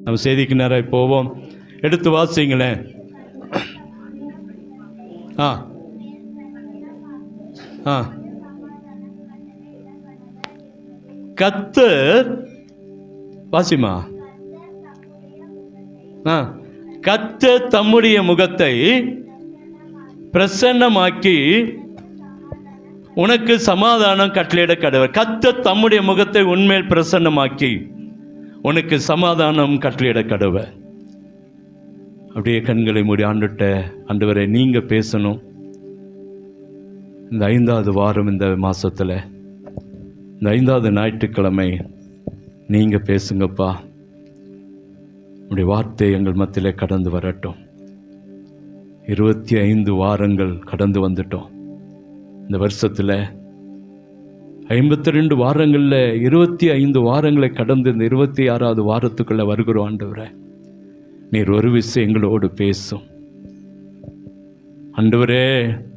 நம்ம செய்திக்கு நேரம் போவோம். எடுத்து வாசிங்களேன். ஆ ஆ கர்த்தர் வாசிமா. கர்த்தர் தம்முடைய முகத்தை பிரசன்னமாக்கி உனக்கு சமாதானம் கட்டளையிட கடவர். கர்த்தர் தம்முடைய முகத்தை உன்மேல் பிரசன்னமாக்கி உனக்கு சமாதானம் கட்டளையிட கடவர். அப்படியே கண்களை மூடி ஆண்டவரே நீங்கள் பேசணும். இந்த 5வது வாரம், இந்த மாதத்தில் இந்த 5வது ஞாயிற்றுக்கிழமை நீங்கள் பேசுங்கப்பா. உடைய வார்த்தை எங்கள் மத்தியிலே கடந்து வரட்டும். 25 வாரங்கள் கடந்து வந்துட்டோம். இந்த வருஷத்தில் 52 வாரங்களில் 25 வாரங்களை கடந்து இந்த 26வது வாரத்துக்குள்ளே வருகிறோம். ஆண்டவரே, நீர் ஒரு விஷயம் எங்களோடு பேசும். ஆண்டவரே,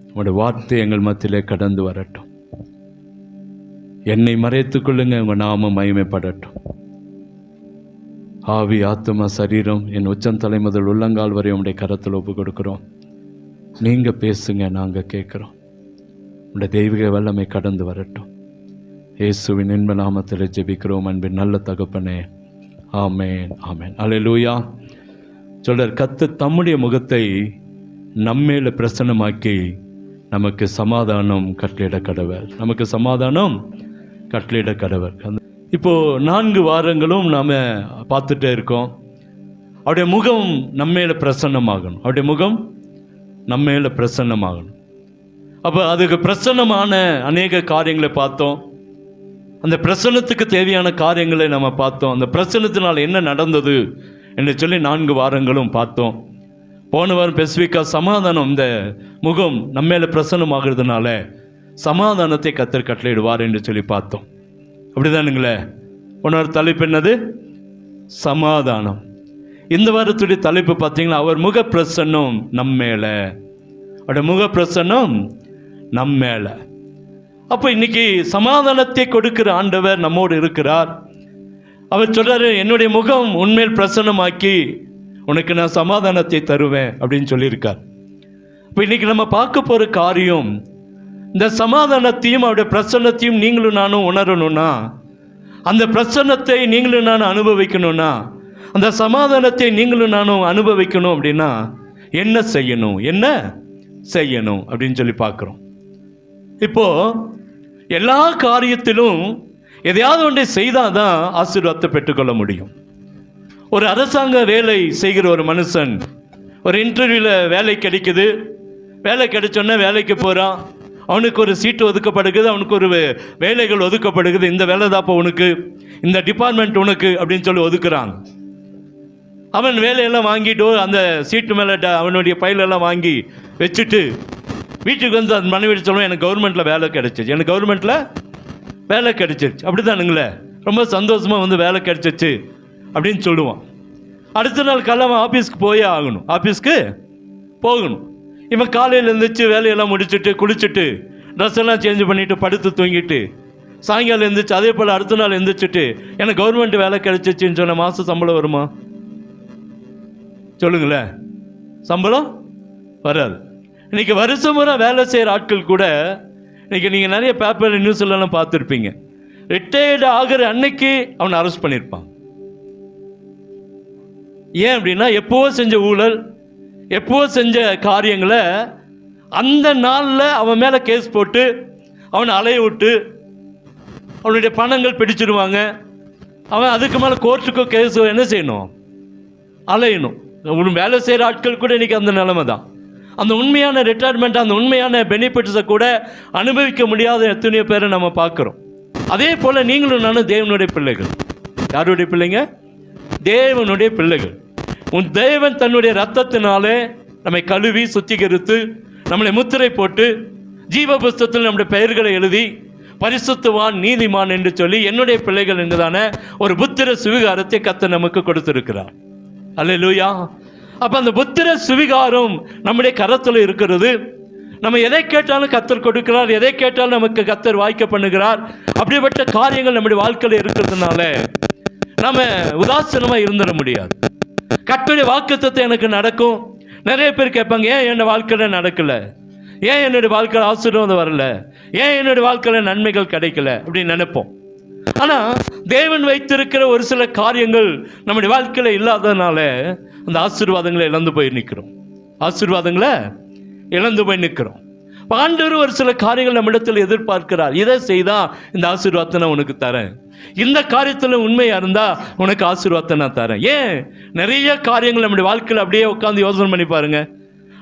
உங்களுடைய வார்த்தை எங்கள் மத்தியிலே கடந்து வரட்டும். என்னை மறைத்துக் கொள்ளுங்க, உங்கள் நாமம் மகிமைப்படட்டும். ஆவி, ஆத்மா, சரீரம், என் உச்சந்தலை முதல் உள்ளங்கால் வரை உங்களுடைய கரத்தில் ஒப்பு கொடுக்குறோம். நீங்கள் பேசுங்க, நாங்கள் கேட்குறோம். உங்களுடைய தெய்வீக வல்லமை கடந்து வரட்டும். இயேசுவின் இன்ப நாமத்தில் ஜெபிக்கிறோம் அன்பின் நல்ல தகப்பனே. ஆமேன், ஆமேன். அல்லேலூயா. சொல்றார், கர்த்தர் தம்முடைய முகத்தை நம்மேல பிரசன்னமாக்கி நமக்கு சமாதானம் கட்டளையிட கடவர். நமக்கு சமாதானம் கட்டளையிட கடவர். இப்போது 4 வாரங்களும் நாம் பார்த்துட்டே இருக்கோம். அவருடைய முகம் நம்மேல பிரசன்னமாகணும். அவருடைய முகம் நம்மேல பிரசன்னமாகணும். அப்போ அதுக்கு பிரசன்னமான அநேக காரியங்களை பார்த்தோம். அந்த பிரசன்னத்துக்கு தேவையான காரியங்களை நம்ம பார்த்தோம். அந்த பிரசன்னத்தினால் என்ன நடந்தது என்று சொல்லி 4 வாரங்களும் பார்த்தோம். போன வாரம் ஸ்பெசிஃபிக்காக சமாதானம், இந்த முகம் நம்மேல பிரசன்னமாகிறதுனால சமாதானத்தை கர்த்தர் கட்டளையிடுவார் என்று சொல்லி பார்த்தோம். அப்படிதானுங்களே? போன தலைப்பு என்னது? சமாதானம். இந்த வாரத்துடைய தலைப்பு பார்த்தீங்கன்னா, அவர் முக பிரசன்னம் நம்மேல. அவருடைய முக பிரசன்னம் நம்மேல. அப்போ இன்னைக்கு சமாதானத்தை கொடுக்கிற ஆண்டவர் நம்மோடு இருக்கிறார். அவர் சொல்றாரு, என்னுடைய முகம் உன்மேல் பிரசன்னமாக்கி உனக்கு நான் சமாதானத்தை தருவேன் அப்படின்னு சொல்லியிருக்கார். இப்போ இன்னைக்கு நம்ம பார்க்க போகிற காரியம், இந்த சமாதானத்தையும் அவருடைய பிரசன்னத்தையும் நீங்களும் நானும் உணரணும்னா, அந்த பிரசன்னத்தை நீங்களும் நானும் அனுபவிக்கணும்னா, அந்த சமாதானத்தை நீங்களும் நானும் அனுபவிக்கணும் அப்படின்னா என்ன செய்யணும், என்ன செய்யணும் அப்படின்னு சொல்லி பார்க்குறோம். இப்போது எல்லா காரியத்திலும் எதையாவது ஒன்றை செய்தால் தான் ஆசீர்வாதத்தை பெற்றுக்கொள்ள முடியும். ஒரு அரசாங்க வேலை செய்கிற ஒரு மனுஷன் ஒரு இன்டர்வியூவில் வேலை கிடைக்குது. வேலை கிடைச்சோன்னே வேலைக்கு போகிறான். அவனுக்கு ஒரு சீட்டு ஒதுக்கப்படுகிறது, அவனுக்கு ஒரு வேலைகள் ஒதுக்கப்படுகிறது. இந்த வேலை தாப்போ உனக்கு, இந்த டிபார்ட்மெண்ட் உனக்கு அப்படின்னு சொல்லி ஒதுக்குறாங்க. அவன் வேலையெல்லாம் வாங்கிட்டு அந்த சீட்டு மேலே அவனுடைய பைலெல்லாம் வாங்கி வச்சுட்டு வீட்டுக்கு வந்து அந்த மனைவி சொல்லுவோம், எனக்கு கவர்மெண்ட்டில் வேலை கிடைச்சிச்சு, எனக்கு கவர்மெண்ட்டில் வேலை கிடைச்சிருச்சு. அப்படி தானுங்களே? ரொம்ப சந்தோஷமாக வந்து வேலை கிடைச்சிச்சு அப்படின்னு சொல்லுவான். அடுத்த நாள் காலையில் ஆஃபீஸ்க்கு போயே ஆகணும், ஆஃபீஸ்க்கு போகணும். இவன் காலையில் எழுந்திரிச்சு வேலையெல்லாம் முடிச்சுட்டு குளிச்சுட்டு ட்ரெஸ் எல்லாம் சேஞ்ச் பண்ணிவிட்டு படுத்து தூங்கிட்டு சாயங்காலம் எழுந்திரிச்சு அதே போல் அடுத்த நாள் எழுந்திரிச்சிட்டு எனக்கு கவர்மெண்ட் வேலை கிடைச்சிச்சின்னு சொன்ன மாதம் சம்பளம் வருமா? சொல்லுங்களேன். சம்பளம் வராது. இன்றைக்கி வருஷம் முறை வேலை செய்கிற ஆட்கள் கூட இன்றைக்கி நீங்கள் நிறைய பேப்பர் நியூஸ்லாம் பார்த்துருப்பீங்க, ரிட்டையர்டு ஆகிற அன்னைக்கு அவனை அரெஸ்ட் பண்ணியிருப்பான். ஏன் அப்படின்னா, எப்போவோ செஞ்ச ஊழல், எப்போவோ செஞ்ச காரியங்களை அந்த நாளில் அவன் மேலே கேஸ் போட்டு அவனை அலைய விட்டு அவனுடைய பணங்கள் பிடிச்சிடுவாங்க. அவன் அதுக்கு மேலே கோர்ட்டுக்கோ கேஸோ என்ன செய்யணும், அலையணும். வேலை செய்கிற ஆட்கள் கூட இன்றைக்கி அந்த நிலைமை தான். அந்த உண்மையான ரிட்டையர்மெண்ட், அந்த உண்மையான பெனிஃபிட்ஸை கூட அனுபவிக்க முடியாத எத்தனையோ பேரை நம்ம பார்க்குறோம். அதே போல் நீங்களும் நானும் தேவனுடைய பிள்ளைகள். யாருடைய பிள்ளைங்க? தேவனுடைய பிள்ளைகள். உன் தேவன் தன்னுடைய இரத்தத்தினாலே நம்மை கழுவி சுத்திகரித்து நம்மளை முத்திரை போட்டு ஜீவ புஸ்தகத்தில் நம்முடைய பெயர்களை எழுதி பரிசுத்தவான் நீதிமான் என்று சொல்லி என்னுடைய பிள்ளைகள் என்றுதான ஒரு புத்திர சுவிகாரத்தை கர்த்தர் நமக்கு கொடுத்திருக்கிறார். அல்லேலூயா. அப்போ அந்த புத்திர சுவிகாரம் நம்முடைய கரத்தில் இருக்கிறது. நம்ம எதை கேட்டாலும் கர்த்தர் கொடுக்கிறார், எதை கேட்டாலும் நமக்கு கர்த்தர் வாய்க்க பண்ணுகிறார். அப்படிப்பட்ட காரியங்கள் நம்முடைய வாழ்க்கையில் இருக்கிறதுனால நம்ம உதாசீனமாக இருந்துட முடியாது. கர்த்தருடைய வாக்குத்தத்தம் எனக்கு நடக்கும். நிறைய பேர் கேட்பாங்க, ஏன் என்னோட வாழ்க்கையில் நடக்கலை, ஏன் என்னுடைய வாழ்க்கையில் ஆசீர்வாதம் வரல, ஏன் என்னுடைய வாழ்க்கையில் நன்மைகள் கிடைக்கல அப்படின்னு நினைப்போம். ஆனால் தேவன் வைத்திருக்கிற ஒரு சில காரியங்கள் நம்முடைய வாழ்க்கையில் இல்லாததுனால அந்த ஆசீர்வாதங்களை இழந்து போய் நிற்கிறோம். ஆசீர்வாதங்களை இழந்து போய் நிற்கிறோம். ஆண்டவர் ஒரு சில காரியங்கள் நம்மிடத்தில் எதிர்பார்க்கிறார். இதை செய்தால் இந்த ஆசீர்வாதத்தை நான் உனக்கு தரேன், இந்த காரியத்தில் உண்மையாக இருந்தால் உனக்கு ஆசீர்வாதத்தை நான் தரேன். ஏன் நிறைய காரியங்கள் நம்முடைய வாழ்க்கையில் அப்படியே உட்காந்து யோசனை பண்ணி பாருங்க.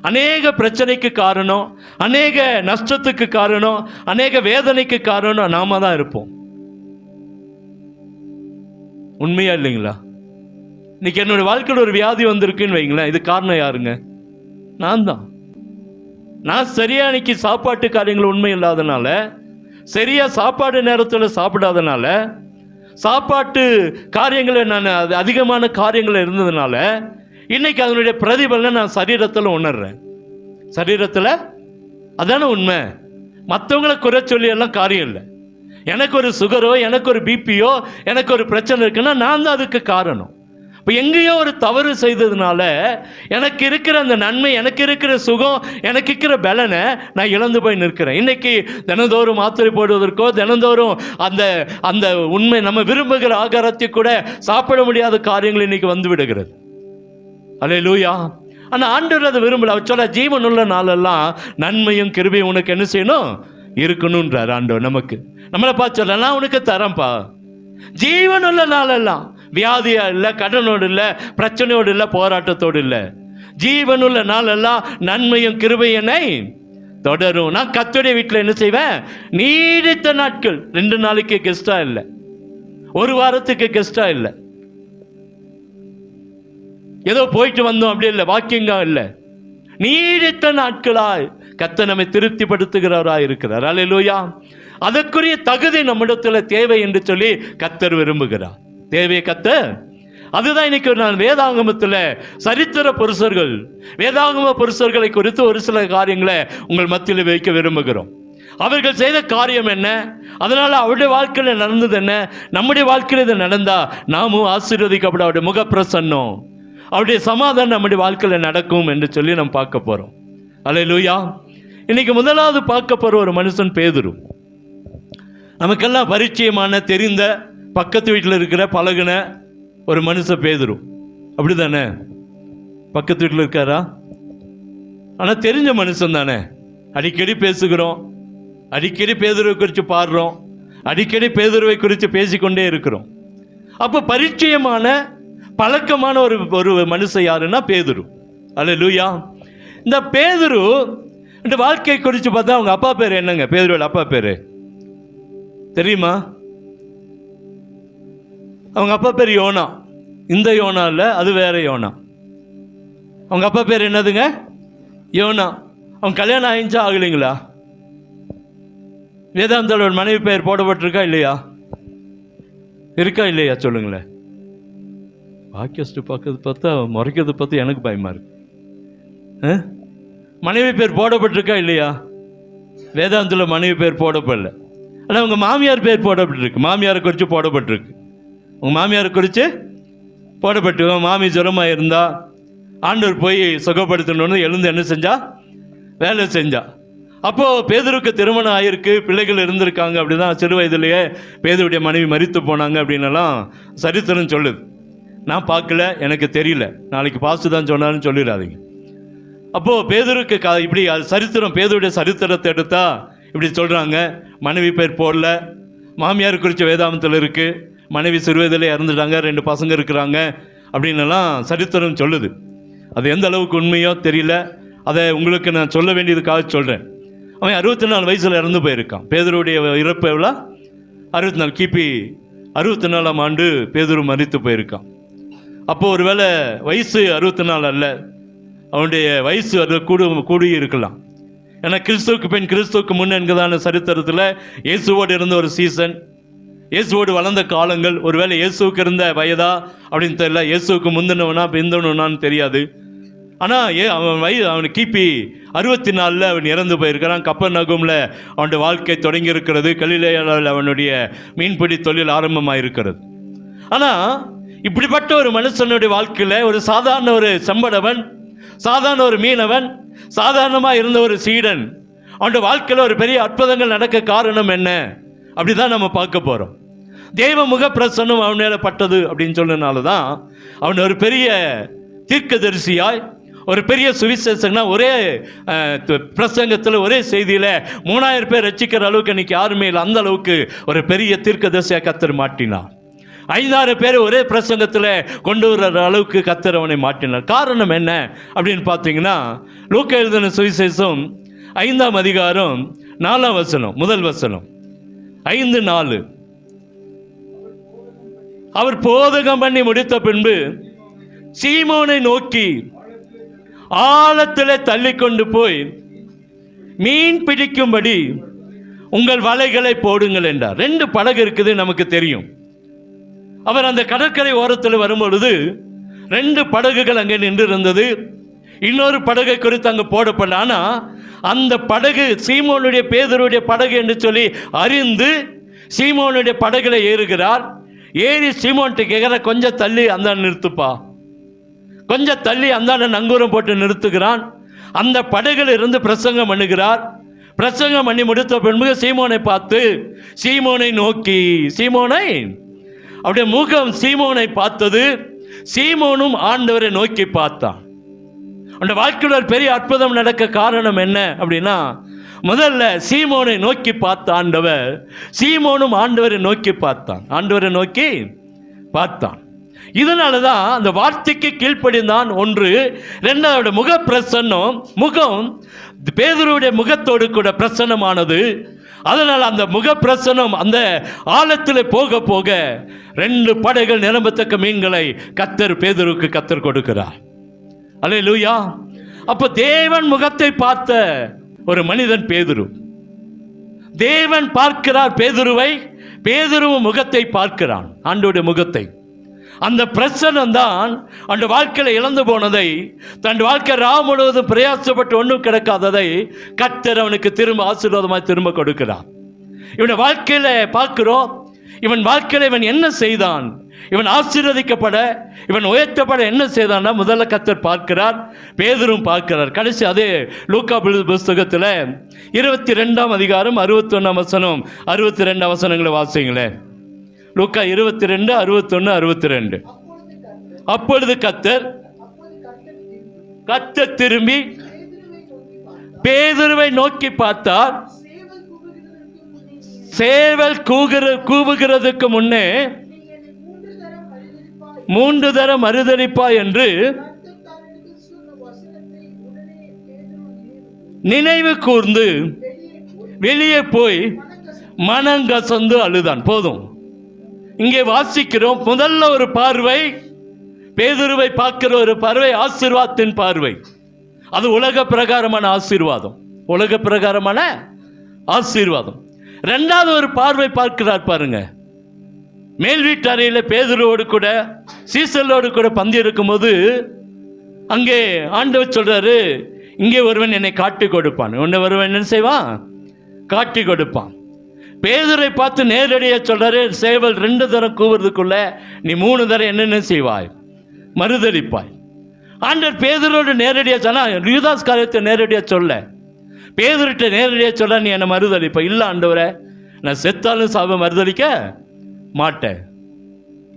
அநேக பிரச்சனைக்கு காரணம், அநேக நஷ்டத்துக்கு காரணம், அநேக வேதனைக்கு காரணம் நாம தான் இருப்போம். உண்மையா இல்லைங்களா? இன்னைக்கு என்னோட வாழ்க்கையில் ஒரு வியாதி வந்திருக்குன்னு வைங்களேன், இது காரணம் யாருங்க? நான் தான். நான் சரியா இன்னைக்கு சாப்பாட்டு காரியங்கள் உண்மை இல்லாதனால, சரியா சாப்பாடு நேரத்தில் சாப்பிடாதனால, சாப்பாட்டு காரியங்களை நான் அதிகமான காரியங்கள் இருந்ததுனால இன்னைக்கு அதனுடைய பிரதிபலனை நான் சரீரத்தில் உணர்றேன். சரீரத்தில் அதான உண்மை. மற்றவங்களை குறை சொல்லி எல்லாம் காரியம் இல்லை. எனக்கு ஒரு சுகரோ, எனக்கு ஒரு பிபியோ, எனக்கு ஒரு பிரச்சனை இருக்குன்னா நான் தான் அதுக்கு காரணம். இப்போ எங்கேயோ ஒரு தவறு செய்ததுனால எனக்கு இருக்கிற அந்த நன்மை, எனக்கு இருக்கிற சுகம், எனக்கு இருக்கிற பலனை நான் இழந்து போய் நிற்கிறேன். இன்னைக்கு தினந்தோறும் மாத்திரை போடுவதற்கோ, தினந்தோறும் அந்த அந்த உண்மை நம்ம விரும்புகிற ஆகாரத்தை கூட சாப்பிட முடியாத காரியங்கள் இன்னைக்கு வந்து விடுகிறது. அல்லேலூயா. ஆனால் ஆண்டவர் அதை விரும்பல. அவர் சொல்ல, ஜீவனுள்ள நாளெல்லாம் நன்மையும் கிருபையும் உனக்கு என்ன செய்யணும், இருக்கணும்ன்றார் ஆண்டவர். நமக்கு நம்மளை பார்த்து சொல்ல, நான் உனக்கு தரேன்ப்பா. ஜீவனுள்ள நாளெல்லாம் வியாதியா இல்லை, கடனோடு இல்லை, பிரச்சனையோடு இல்லை, போராட்டத்தோடு இல்லை. ஜீவனுள்ள நாளெல்லாம் நன்மையும் கிருபையும் என்னை தொடரும். நான் கர்த்தருடைய வீட்டில் என்ன செய்வேன், நீடித்த நாட்கள். 2 நாளைக்கு கெஸ்டா இல்லை, ஒரு வாரத்துக்கு கெஸ்டா இல்லை, ஏதோ போயிட்டு வந்தோம் அப்படி இல்லை, வாக்கிங்கா இல்லை, நீடித்த நாட்களாய் கர்த்தர் நம்மை திருப்திப்படுத்துகிறவராய் இருக்கிறார். அல்லேலூயா. அதற்குரிய தகுதி நம்மிடத்தில் தேவை என்று சொல்லி கர்த்தர் விரும்புகிறார். தேவையை கர்த்தர், அதுதான் இன்னைக்கு நான் வேதாகமத்தில் சரித்திர புருஷர்கள், வேதாகம புருஷர்களை குறித்து ஒரு சில காரியங்களை உங்கள் மத்தியில் வைக்க விரும்புகிறோம். அவர்கள் செய்த காரியம் என்ன, அதனால அவருடைய வாழ்க்கையில் நடந்தது என்ன, நம்முடைய வாழ்க்கையில் இது நடந்தா நாமும் ஆசீர்வதிக்கப்பட அவருடைய முகப்பிரசன்னம், அவருடைய சமாதானம் நம்முடைய வாழ்க்கையில் நடக்கும் என்று சொல்லி நம்ம பார்க்க போகிறோம். அல்லேலூயா. இன்னைக்கு முதலாவது பார்க்க போகிற ஒரு மனுஷன் பேதுரு. நமக்கெல்லாம் பரிச்சயமான, தெரிந்த, பக்கத்து வீட்டில் இருக்கிற, பழகின ஒரு மனுஷன் பேதுரு. அப்படி தானே? பக்கத்து வீட்டில் இருக்காரா? ஆனால் தெரிஞ்ச மனுஷன் தானே. அடிக்கடி பேசுகிறோம், அடிக்கடி பேதுருவை குறித்து பாடுறோம், அடிக்கடி பேதுருவை குறித்து பேசிக்கொண்டே இருக்கிறோம். அப்போ பரிச்சயமான, பழக்கமான ஒரு மனுஷன் யாருன்னா பேதுரு. அல்லேலூயா. இந்த பேதுரு இந்த வாழ்க்கை குறித்து பார்த்தா அவங்க அப்பா பேர் என்னங்க? பேதுருவோட அப்பா பேர் தெரியுமா? அவங்க அப்பா பேர் யோனா. இந்த யோனா இல்லை, அது வேற யோனா. அவங்க அப்பா பேர் என்னதுங்க? யோனா. அவங்க கல்யாணம் ஆயிடுச்சா ஆகலைங்களா? வேதாந்தோட மனைவி பெயர் போடப்பட்டிருக்கா இல்லையா? இருக்கா இல்லையா சொல்லுங்களேன். பாக்கியஸ்ட் பார்க்கறது பார்த்தா முறைக்கிறது பார்த்து எனக்கு பயமா இருக்கு. மனைவி பேர் போடப்பட்டிருக்கா இல்லையா? வேதாந்தத்தில் மனைவி பேர் போடப்படல. ஆனால் உங்கள் மாமியார் பேர் போடப்பட்டிருக்கு. மாமியாரை குறித்து போடப்பட்டிருக்கு. உங்கள் மாமியாரை குறித்து போடப்பட்டு, மாமி ஜுரமாக இருந்தா ஆண்டவர் போய் சுகப்படுத்தணுன்னு எழுந்து என்ன செஞ்சா, வேலை செஞ்சா. அப்போது பேதுருக்கு திருமணம் ஆகிருக்கு, பிள்ளைகள் இருந்திருக்காங்க. அப்படி தான் சிறு வயதிலேயே பேதுருடைய மனைவி மரித்து போனாங்க அப்படின்னலாம் சரித்திரம் சொல்லுது. நான் பார்க்கல, எனக்கு தெரியல, நாளைக்கு பாசு தான் சொன்னாருன்னு சொல்லிடாதீங்க. அப்போது பேதுருக்கு இப்படி சரித்திரம், பேதுருடைய சரித்திரத்தை எடுத்தால் இப்படி சொல்கிறாங்க. மனைவி பேர் போடல, மாமியார் குறித்த வேதாந்தத்தில் இருக்குது, மனைவி சிறுவயதில் இறந்துட்டாங்க, 2 பசங்க இருக்கிறாங்க அப்படின்னலாம் சரித்திரம் சொல்லுது. அது எந்த அளவுக்கு உண்மையோ தெரியல. அதை உங்களுக்கு நான் சொல்ல வேண்டியதுக்காக சொல்கிறேன். அவன் 64 வயசில் இறந்து போயிருக்கான். பேதுருடைய இறப்பு எவ்வளோ? 64, கிபி 64ஆம் ஆண்டு பேதுரு மரித்து போயிருக்கான். அப்போது ஒரு வேளை வயசு 64 அல்ல, அவனுடைய வயசு அது கூடி இருக்கலாம். ஏன்னா கிறிஸ்துவுக்கு பின் கிறிஸ்துவுக்கு முன் என்கிறதான சரித்திரத்தில் இயேசுவோடு இருந்த ஒரு சீசன், இயேசுவோடு வளர்ந்த காலங்கள். ஒருவேளை இயேசுவுக்கு இருந்த வயதா அப்படின்னு தெரியல, இயேசுவுக்கு முந்தினவனா பிந்தினவனான்னு தெரியாது. ஆனால் அவன் கிபி 64 அவன் இறந்து போயிருக்கிறான். கப்பர்நகூமில் அவனுடைய வாழ்க்கை தொடங்கி இருக்கிறது. கலிலேயாவில் அவனுடைய மீன்பிடி தொழில் ஆரம்பமாக இருக்கிறது. ஆனால் இப்படிப்பட்ட ஒரு மனுஷனுடைய வாழ்க்கையில் ஒரு சாதாரண ஒரு செம்படவன், சாதாரண ஒரு மீனவன், சாதாரணமாக இருந்த ஒரு சீடன், அவனுடைய வாழ்க்கையில் ஒரு பெரிய அற்புதங்கள் நடக்க காரணம் என்ன அப்படிதான் நம்ம பார்க்க போகிறோம். தெய்வ முக பிரசன்னம் அவன் மேலே பட்டது அப்படின்னு சொன்னதுனால தான் அவன் ஒரு பெரிய தீர்க்கதரிசியாய், ஒரு பெரிய சுவிசேஷன்னா ஒரே பிரசங்கத்தில் ஒரே செய்தியில் 3000 பேர் ரட்சிக்கிற அளவுக்கு இன்னைக்கு யாருமே இல்லை. அந்த அளவுக்கு ஒரு பெரிய தீர்க்கதரிசியாக கர்த்தர் மாட்டினார். 5-6 பேர் ஒரே பிரசங்கத்தில் கொண்டு வர்ற அளவுக்கு கர்த்தர் அவனை மாட்டினார். காரணம் என்ன அப்படின்னு பார்த்தீங்கன்னா, லூக்கா எழுதின சுவிசேஷம் 5ஆம் அதிகாரம் 4ஆம் வசனம், முதல் வசனம் 5:4. அவர் போதகம் பண்ணி முடித்த பின்பு சீமோனை நோக்கி ஆழத்திலே தள்ளி கொண்டு போய் மீன் பிடிக்கும்படி உங்கள் வலைகளை போடுங்கள் என்றார். 2 படகு இருக்குது, நமக்கு தெரியும். அவர் அந்த கடற்கரை ஓரத்தில் வரும்பொழுது 2 படகுகள் அங்கே நின்று இருந்தது. இன்னொரு படகை குறித்து அங்கே போடப்படல. ஆனால் அந்த படகு சீமோனுடைய பேதுருடைய படகு என்று சொல்லி அறிந்து சீமோனுடைய படகுல ஏறுகிறார். ஏறி சீமோன்ட்டு கேட்குற, கொஞ்சம் தள்ளி அந்த நிறுத்துப்பா, கொஞ்சம் தள்ளி அந்த நங்கூரம் போட்டு நிறுத்துகிறான். அந்த படகுல இருந்து பிரசங்கம் பண்ணுகிறார். பிரசங்கம் பண்ணி முடித்த பின்பு சீமோனை பார்த்து, சீமோனை நோக்கி, சீமோனை, அப்படியே முகம் சீமோனை பார்த்தது. சீமோனும் ஆண்டவரை நோக்கி பார்த்தான். அந்த வாழ்க்கையில் ஒரு பெரிய அற்புதம் நடக்க காரணம் என்ன அப்படின்னா, முதல்ல சீமோனை நோக்கி பார்த்த ஆண்டவர், சீமோனும் ஆண்டவரை நோக்கி பார்த்தான், ஆண்டவரை நோக்கி பார்த்தான். இதனால தான் அந்த வார்த்தைக்கு கீழ்ப்படிந்தான். 1. 2வது முக பிரசன்னம், முகம் பேதுருவுடைய முகத்தோடு கூட பிரசன்னமானது. அதனால் அந்த முக பிரசன்னம் அந்த ஆழத்தில் போக போக 2 படைகள் நிரம்பத்தக்க மீன்களை பேதுருக்கு கர்த்தர் கொடுக்கிறார். அல்லேலூயா. அப்போ தேவன் முகத்தை பார்த்த ஒரு மனிதன் பேதுரு. தேவன் பார்க்கிறார் பேதுருவை, பேதுருவும் முகத்தை பார்க்கிறான், ஆண்டவருடைய முகத்தை. அந்த பிரசன்னம் தான் அந்த வாழ்க்கையில் இழந்து போனதை, தன் வாழ்க்கை ராம் முழுவதும் பிரயாசப்பட்டு ஒன்றும் கிடைக்காததை கர்த்தர் அவனுக்கு திரும்ப ஆசீர்வாதமாக திரும்ப கொடுக்கிறான். இவனை வாழ்க்கையில் பார்க்கிறோம். இவன் வாழ்க்கையில் இவன் என்ன செய்தான், இவன் ஆசீர்வதிக்கப்பட, இவன் உயர்த்தப்பட என்ன செய்தான்னா, முதல்ல கர்த்தர் பார்க்கிறார், பேதுரும் பார்க்கிறார். கடைசி அதே லூக்கா புஸ்தகத்தில் 22ஆம் அதிகாரம் 61ஆம் வசனம் 62 வசனங்களை வாசிங்களேன். லூக்கா 22, 61, 62. அப்பொழுது கர்த்தர் திரும்பி பேதுருவை நோக்கி பார்த்தார். சேவல் கூவுகிறதுக்கு முன்னே 3 தரம் மறுதலிப்பாய் என்று நினைவு கூர்ந்து வெளியே போய் மனங்கசந்து அழுதான். போதும். இங்கே வாசிக்கிறோம், முதல்ல ஒரு பார்வை, பேதுருவை பார்க்கிற ஒரு பார்வை ஆசீர்வாதத்தின் பார்வை. அது உலக பிரகாரமான ஆசீர்வாதம், உலக பிரகாரமான ஆசீர்வாதம். 2வது ஒரு பார்வை பார்க்கிறார் பாருங்க. மேல் வீட்டு அறையில் பேதுருவோடு கூட சீசலோடு கூட பந்தி இருக்கும்போது அங்கே ஆண்டவர் சொல்றாரு, இங்கே ஒருவன் என்னை காட்டி கொடுப்பான், ஒன்று ஒருவன் என்ன செய்வான், காட்டி கொடுப்பான். பேதுரை பார்த்து நேரடியாக சொல்றாரு, சேவல் 2 தரம் கூவுறதுக்குள்ள நீ 3 தரம் என்னென்ன செய்வாய், மறுதலிப்பாய். ஆண்டவர் பேதுரோடு நேரடியாக சொன்னா, யூதாஸ் காரியத்தை நேரடியாக சொல்ல, பேதுருட்ட நேரடியாக சொல்ல, நீ என்னை மறுதலிப்ப. இல்லை ஆண்டவரே, நான் செத்தாலும் சாப மறுதலிக்க மாட்டேன்,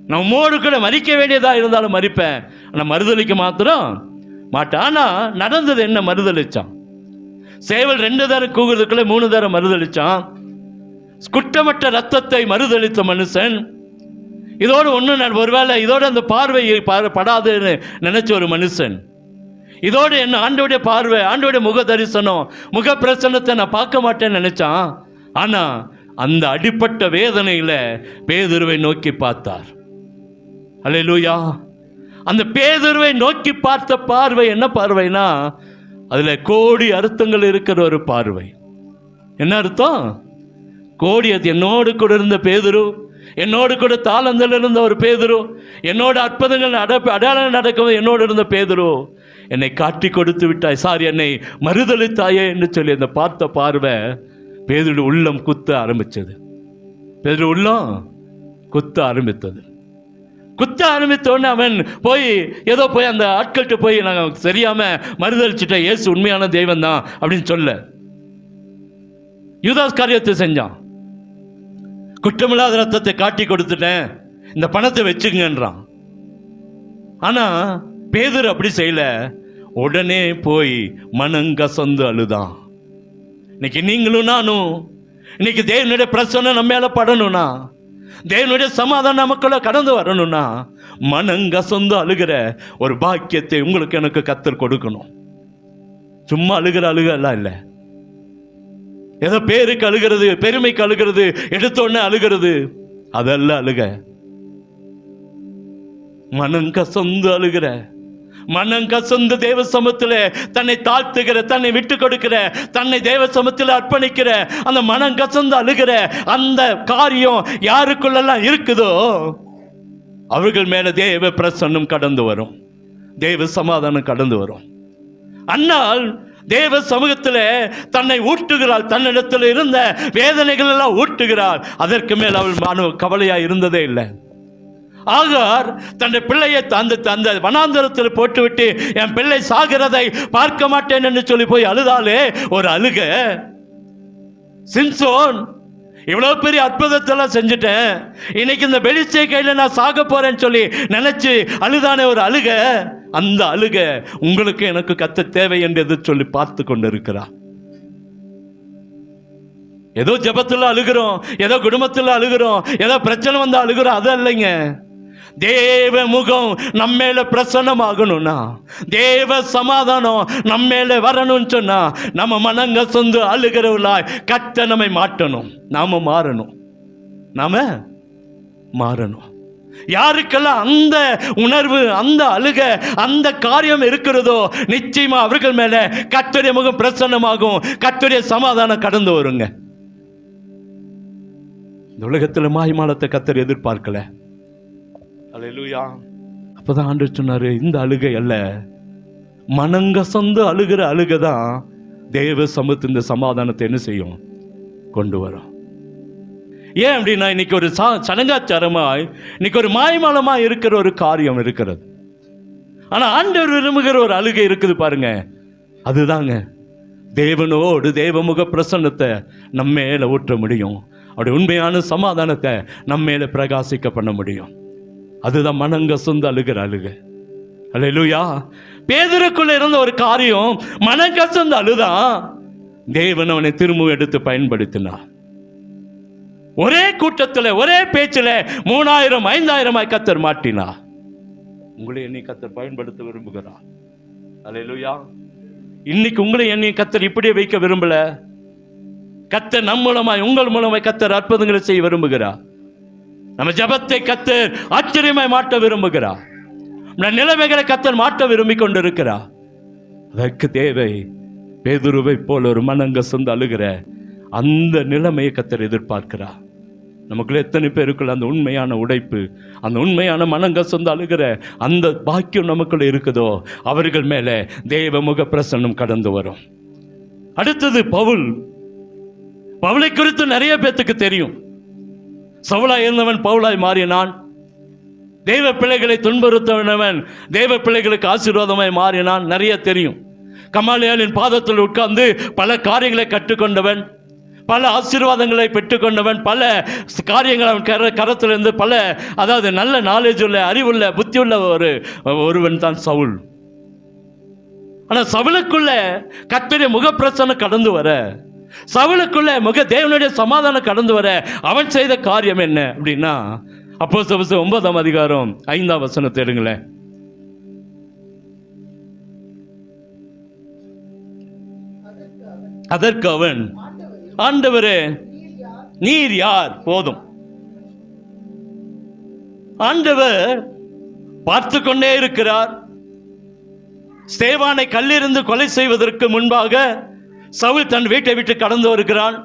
நான் உம்மோடு கூட மறிக்க வேண்டியதாக இருந்தாலும் மறிப்பேன், ஆனால் மறுதலிக்க மாத்திரம் மாட்டேன். ஆனால் நடந்தது என்ன, மறுதலிச்சான். சேவல் 2 தரம் கூகுறதுக்குள்ள 3 தரம் மறுதலிச்சான். குற்றமற்ற ரத்தத்தை மறுதளித்த மனுஷன். இதோடு ஒருவேளை இதோடு அந்த பார்வை படாதுன்னு நினைச்ச ஒரு மனுஷன், இதோடு என்ன ஆண்டோடைய பார்வை, ஆண்டோடைய முக தரிசனம், முக பிரசன்னத்தை நான் பார்க்க மாட்டேன்னு நினைச்சான். ஆனா அந்த அடிப்பட்ட வேதனையில பேதுருவை நோக்கி பார்த்தார். அல்லேலூயா. அந்த பேதுருவை நோக்கி பார்த்த பார்வை என்ன பார்வைனா, அதுல கோடி அர்த்தங்கள் இருக்கிற ஒரு பார்வை. என்ன அர்த்தம்? கோடி. அது என்னோடு கூட இருந்த பேதுரு, என்னோடு கூட தாளந்தில் இருந்த ஒரு பேதுரு, என்னோட அற்புதங்கள் அடையாளங்கள் நடக்கும் என்னோடு இருந்த பேதுரு, என்னை காட்டி கொடுத்து விட்டாய், சாரி என்னை மறுதளித்தாயே என்று சொல்லி அந்த பார்த்த பார்வை பேதுரு உள்ளம் குத்த ஆரம்பித்தது. பேதுரு உள்ளம் குத்த ஆரம்பித்தது. குத்த ஆரம்பித்தோடனே அவன் ஏதோ போய் அந்த ஆட்கள்கிட்ட போய் நாங்கள் சரியாமல் மறுதளிச்சுட்டேன், இயேசு உண்மையான தெய்வம் தான் அப்படின்னு சொல்ல யூதாஸ் காரியத்தை செஞ்சான். குற்றமில்லாத ரத்தத்தை காட்டி கொடுத்துட்டேன், இந்த பணத்தை வச்சுங்கன்றான். ஆனால் பேதுரு அப்படி செய்யல, உடனே போய் மனங்கசந்து அழுதான். இன்னைக்கு நீங்களும் நானும் இன்னைக்கு தேவனுடைய பிரசன்னம் நம்ம மேல படணும்னா, தேவனுடைய சமாதானம் நமக்குள்ள கடந்து வரணும்னா, மனங்கசந்து அழுகிற ஒரு பாக்கியத்தை உங்களுக்கு எனக்கு கர்த்தர் கொடுக்கணும். சும்மா அழுகிற அழுகெல்லாம் இல்லை, ஏதோ பேருக்கு அழுகிறது, பெருமைக்கு அழுகிறது, எடுத்தோடனே அழுகிறது, அதெல்லாம் அழுக. மனங்கசந்து அழுகிற, மனங்கசந்து தேவ சமூகத்தில் தன்னை தாழ்த்துகிற, தன்னை விட்டு கொடுக்கிற, தன்னை தேவ சமூகத்தில் அர்ப்பணிக்கிற, அந்த மனங்கசந்து அழுகிற அந்த காரியம் யாருக்குள்ளெல்லாம் இருக்குதோ அவர்கள் மேல தேவ பிரசன்னம் கடந்து வரும், தேவ சமாதானம் கடந்து வரும். அன்னால் தேவ சமூகத்தில் தன்னை ஊட்டுகிறாள், தன்னிடத்தில் இருந்த வேதனைகள் எல்லாம் ஊட்டுகிறாள். அதற்கு மேல் அவள் கவலையா இருந்ததே இல்லை. ஆகார் தன்னுடைய பிள்ளையை அந்த வனாந்தரத்தில் போட்டுவிட்டு என் பிள்ளை சாகிறதை பார்க்க மாட்டேன் என்று சொல்லி போய் அழுதாலே ஒரு அழுக. சிம்சோன் இவ்வளவு பெரிய அற்புதத்தெல்லாம் செஞ்சுட்டேன், இன்னைக்கு இந்த பெலிஸ்திய கையில நான் சாக போறேன்னு சொல்லி நினைச்சு அழுதானே ஒரு அழுக. அந்த அழுக உங்களுக்கு எனக்கு கர்த்தர் தேவை என்று சொல்லி பார்த்து கொண்டு இருக்கிறார். ஏதோ ஜெபத்தில் அழுகிறோம், ஏதோ குடும்பத்தில் அழுகிறோம், ஏதோ பிரச்சனை வந்து அழுகிறோம், அது இல்லைங்க. தேவ முகம் நம்மேல பிரசன்னமாகணும்னா, தேவ சமாதானம் நம்மேல வரணும்னு சொன்னா, நம்ம மனங்க சொந்து அழுகிறவர்களாய் கர்த்தர் நம்மை மாற்றணும். நாம மாறணும். யாருக்கெல்லாம் அந்த உணர்வு, அந்த அழுக, அந்த காரியம் இருக்கிறதோ நிச்சயமா அவர்கள் மேல கர்த்தருடைய முகம் பிரசன்னமாகும், கர்த்தருடைய சமாதானம் கடந்து வருங்க. இந்த உலகத்தில் மாய்மாலத்தை கர்த்தர் எதிர்பார்க்கல. அல்லேலூயா. அப்பதான் ஆண்டவர் சொன்னாரு, இந்த அழுகை அல்ல, மனங்கசந்து அழுகிற அழுகைதான் தேவ சமூகத்தின் இந்த சமாதானத்தை என்ன செய்யும், கொண்டு வரும். ஏன் அப்படின்னா இன்னைக்கு ஒரு சடங்காச்சாரமாய், இன்னைக்கு ஒரு மாய்மாலமா இருக்கிற ஒரு காரியம் இருக்கிறது. ஆனா ஆண்டவர் விரும்புகிற ஒரு அழுகை இருக்குது பாருங்க, அதுதாங்க தேவனோடு தேவமுக பிரசன்னத்தை நம்ம மேல ஊற்ற முடியும், அப்படி உண்மையான சமாதானத்தை நம்ம மேல பிரகாசிக்க பண்ண முடியும். அதுதான் மனங்கசந்து அழுகிற அழுகை. அல்லேலூயா. பேதுருக்குள்ள இருந்த ஒரு காரியம் மனங்கசந்து அழுதான். தேவன் அவனை திரும்ப எடுத்து பயன்படுத்தினார். ஒரே கூட்டத்தில், ஒரே பேச்சில் 3000 5000 கர்த்தர் மாட்டினார். உங்களை என்னை கர்த்தர் பயன்படுத்த விரும்புகிறார். அல்லேலூயா. இன்னைக்கு உங்களை என்னை கர்த்தர் இப்படியே வைக்க விரும்பல. கர்த்தர் நம் மூலமாய், உங்கள் மூலமாய் கர்த்தர் அற்புதங்களை செய்ய விரும்புகிறார். நம்ம ஜபத்தை கர்த்தர் ஆச்சரியமாய் மாற்ற விரும்புகிறார். நம்ம நிலைமைகளை கர்த்தர் மாற்ற விரும்பி கொண்டிருக்கிறார். அதற்கு தேவை பேதுருவை போல ஒரு மனங்கசந்து அழுகிற அந்த நிலைமையை கர்த்தர் எதிர்பார்க்கிறார். நமக்குள்ள எத்தனை பேருக்குள்ள அந்த உண்மையான உடைப்பு, அந்த உண்மையான மனங்கசந்து அழுகிற அந்த பாக்கியம் நமக்குள்ள இருக்குதோ அவர்கள் மேல தேவ முக பிரசன்னம் கடந்து வரும். அடுத்தது பவுலை குறித்து நிறைய பேத்துக்கு தெரியும். சவுலாய் இருந்தவன் பவுலாய் மாறினான். தேவ பிள்ளைகளை துன்புறுத்தவனவன் தேவ பிள்ளைகளுக்கு ஆசீர்வாதமாய் மாறினான். நிறைய தெரியும். கமாலியாலின் பாதத்தில் உட்கார்ந்து பல காரியங்களை கற்றுக்கொண்டவன், பல ஆசீர்வாதங்களை பெற்றுக்கொண்டவன், பல காரியங்கள் அவன் கரத்திலிருந்து பல, அதாவது நல்ல நாலேஜ் உள்ள, அறிவுள்ள, புத்தி உள்ள ஒருவன் தான் சவுல். ஆனால் சவுலுக்குள்ள கர்த்தருடைய முகப்பிரசன்னம் கடந்து வர, சவுலுக்குள்ள தேவனுடைய சமாதானம் கடந்து வர அவன் செய்த காரியம் என்ன அப்படின்னா, அப்போஸ்தலர் 9ஆம் அதிகாரம் 5ஆம் வசனத்தை எடுங்களேன். அதற்கு அவன், ஆண்டவரே நீர் யார்? போதும். ஆண்டவர் பார்த்து கொண்டே இருக்கிறார். ஸ்தேவானை கல்லிருந்து கொலை செய்வதற்கு முன்பாக சவுல் தன் வீட்டை விட்டு கடந்து வருகிறான்.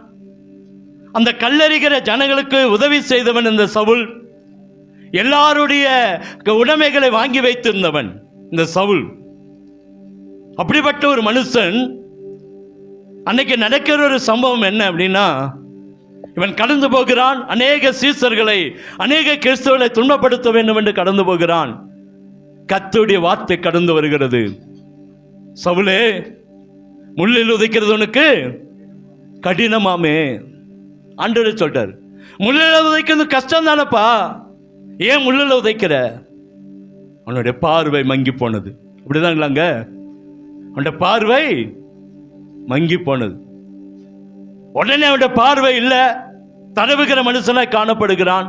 அந்த கல்லறிகிற ஜனங்களுக்கு உதவி செய்தவன் இந்த சவுல். எல்லாருடைய உடைமைகளை வாங்கி வைத்திருந்தவன் இந்த சவுல். அப்படிப்பட்ட ஒரு மனுஷன் அன்னைக்கு நடக்கிற ஒரு சம்பவம் என்ன அப்படின்னா, இவன் கடந்து போகிறான், அநேக சீசர்களை, அநேக கிறிஸ்தவர்களை துன்பப்படுத்த வேண்டும் என்று கடந்து போகிறான். கர்த்தருடைய வார்த்தை கடந்து வருகிறது. சவுலே, முள்ளில் உதைக்கிறது உனக்கு கடினமாமே. ஆண்டவர் சொல்றார், முள்ளில் உதைக்கிறது கஷ்டம் தானப்பா, ஏன் முள்ளில் உதைக்கிற? அவனுடைய பார்வை மங்கி போனது. அப்படிதாங்களாங்க, அவனுடைய பார்வை மங்கி போனது. உடனே அவனுடைய பார்வை இல்லை, தடவுகிற மனுஷனாய் காணப்படுகிறான்.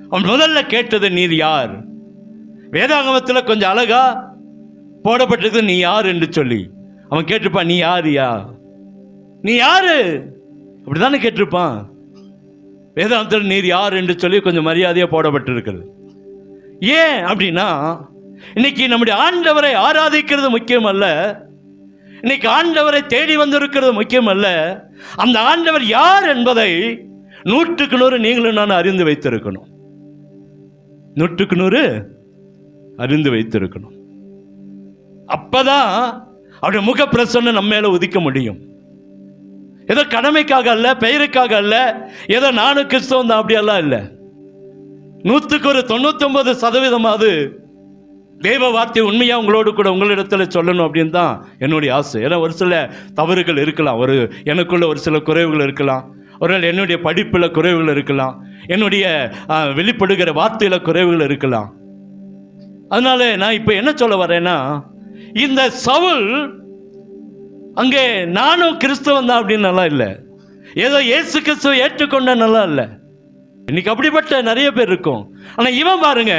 அவன் முதல்ல கேட்டது, நீர் யார்? வேதாகமத்தில் கொஞ்சம் அழகா போடப்பட்டிருக்கு, நீ யார் என்று சொல்லி. அவன் கேட்டிருப்பான், நீ யாரியா, நீ யாரு, அப்படித்தானே கேட்டிருப்பான். வேதாகமத்தில் நீர் யார் என்று சொல்லி கொஞ்சம் மரியாதையாக போடப்பட்டிருக்கிறது. ஏன் அப்படின்னா, இன்னைக்கு நம்முடைய ஆண்டவரை ஆராதிக்கிறது முக்கியம் அல்ல, இன்னைக்கு ஆண்டவரை தேடி வந்திருக்கிறது முக்கியம் அல்ல, அந்த ஆண்டவர் யார் என்பதை 100க்கு 100 நீங்களும் நான் அறிந்து வைத்திருக்கணும். 100க்கு 100 அறிந்து வைத்திருக்கணும். அப்பதான் அவருடைய முக பிரசன்னம் நம்ம மேல உதிக்க முடியும். ஏதோ கடமைக்காக அல்ல, பெயருக்காக அல்ல, ஏதோ நானும் கிறிஸ்தவம் தான் அப்படியெல்லாம் இல்லை. 100க்கு 99% தேவ வார்த்தை உண்மையாக உங்களோடு கூட உங்களிடத்தில் சொல்லணும் அப்படின்னு தான் என்னுடைய ஆசை. ஏன்னா ஒரு சில தவறுகள் இருக்கலாம், எனக்குள்ள ஒரு சில குறைவுகள் இருக்கலாம், ஒரு என்னுடைய படிப்பில் குறைவுகள் இருக்கலாம், என்னுடைய வெளிப்படுகிற வார்த்தையில் குறைவுகள் இருக்கலாம். அதனால நான் இப்போ என்ன சொல்ல வரேன்னா, இந்த சவுல் அங்கே நானும் கிறிஸ்தவன் தான் அப்படின்னு நல்லா இல்லை, ஏதோ இயேசு கிறிஸ்துவை ஏற்றுக்கொண்ட நல்லா இல்லை. இன்னைக்கு அப்படிப்பட்ட நிறைய பேர் இருக்கும். ஆனால் இவன் பாருங்க,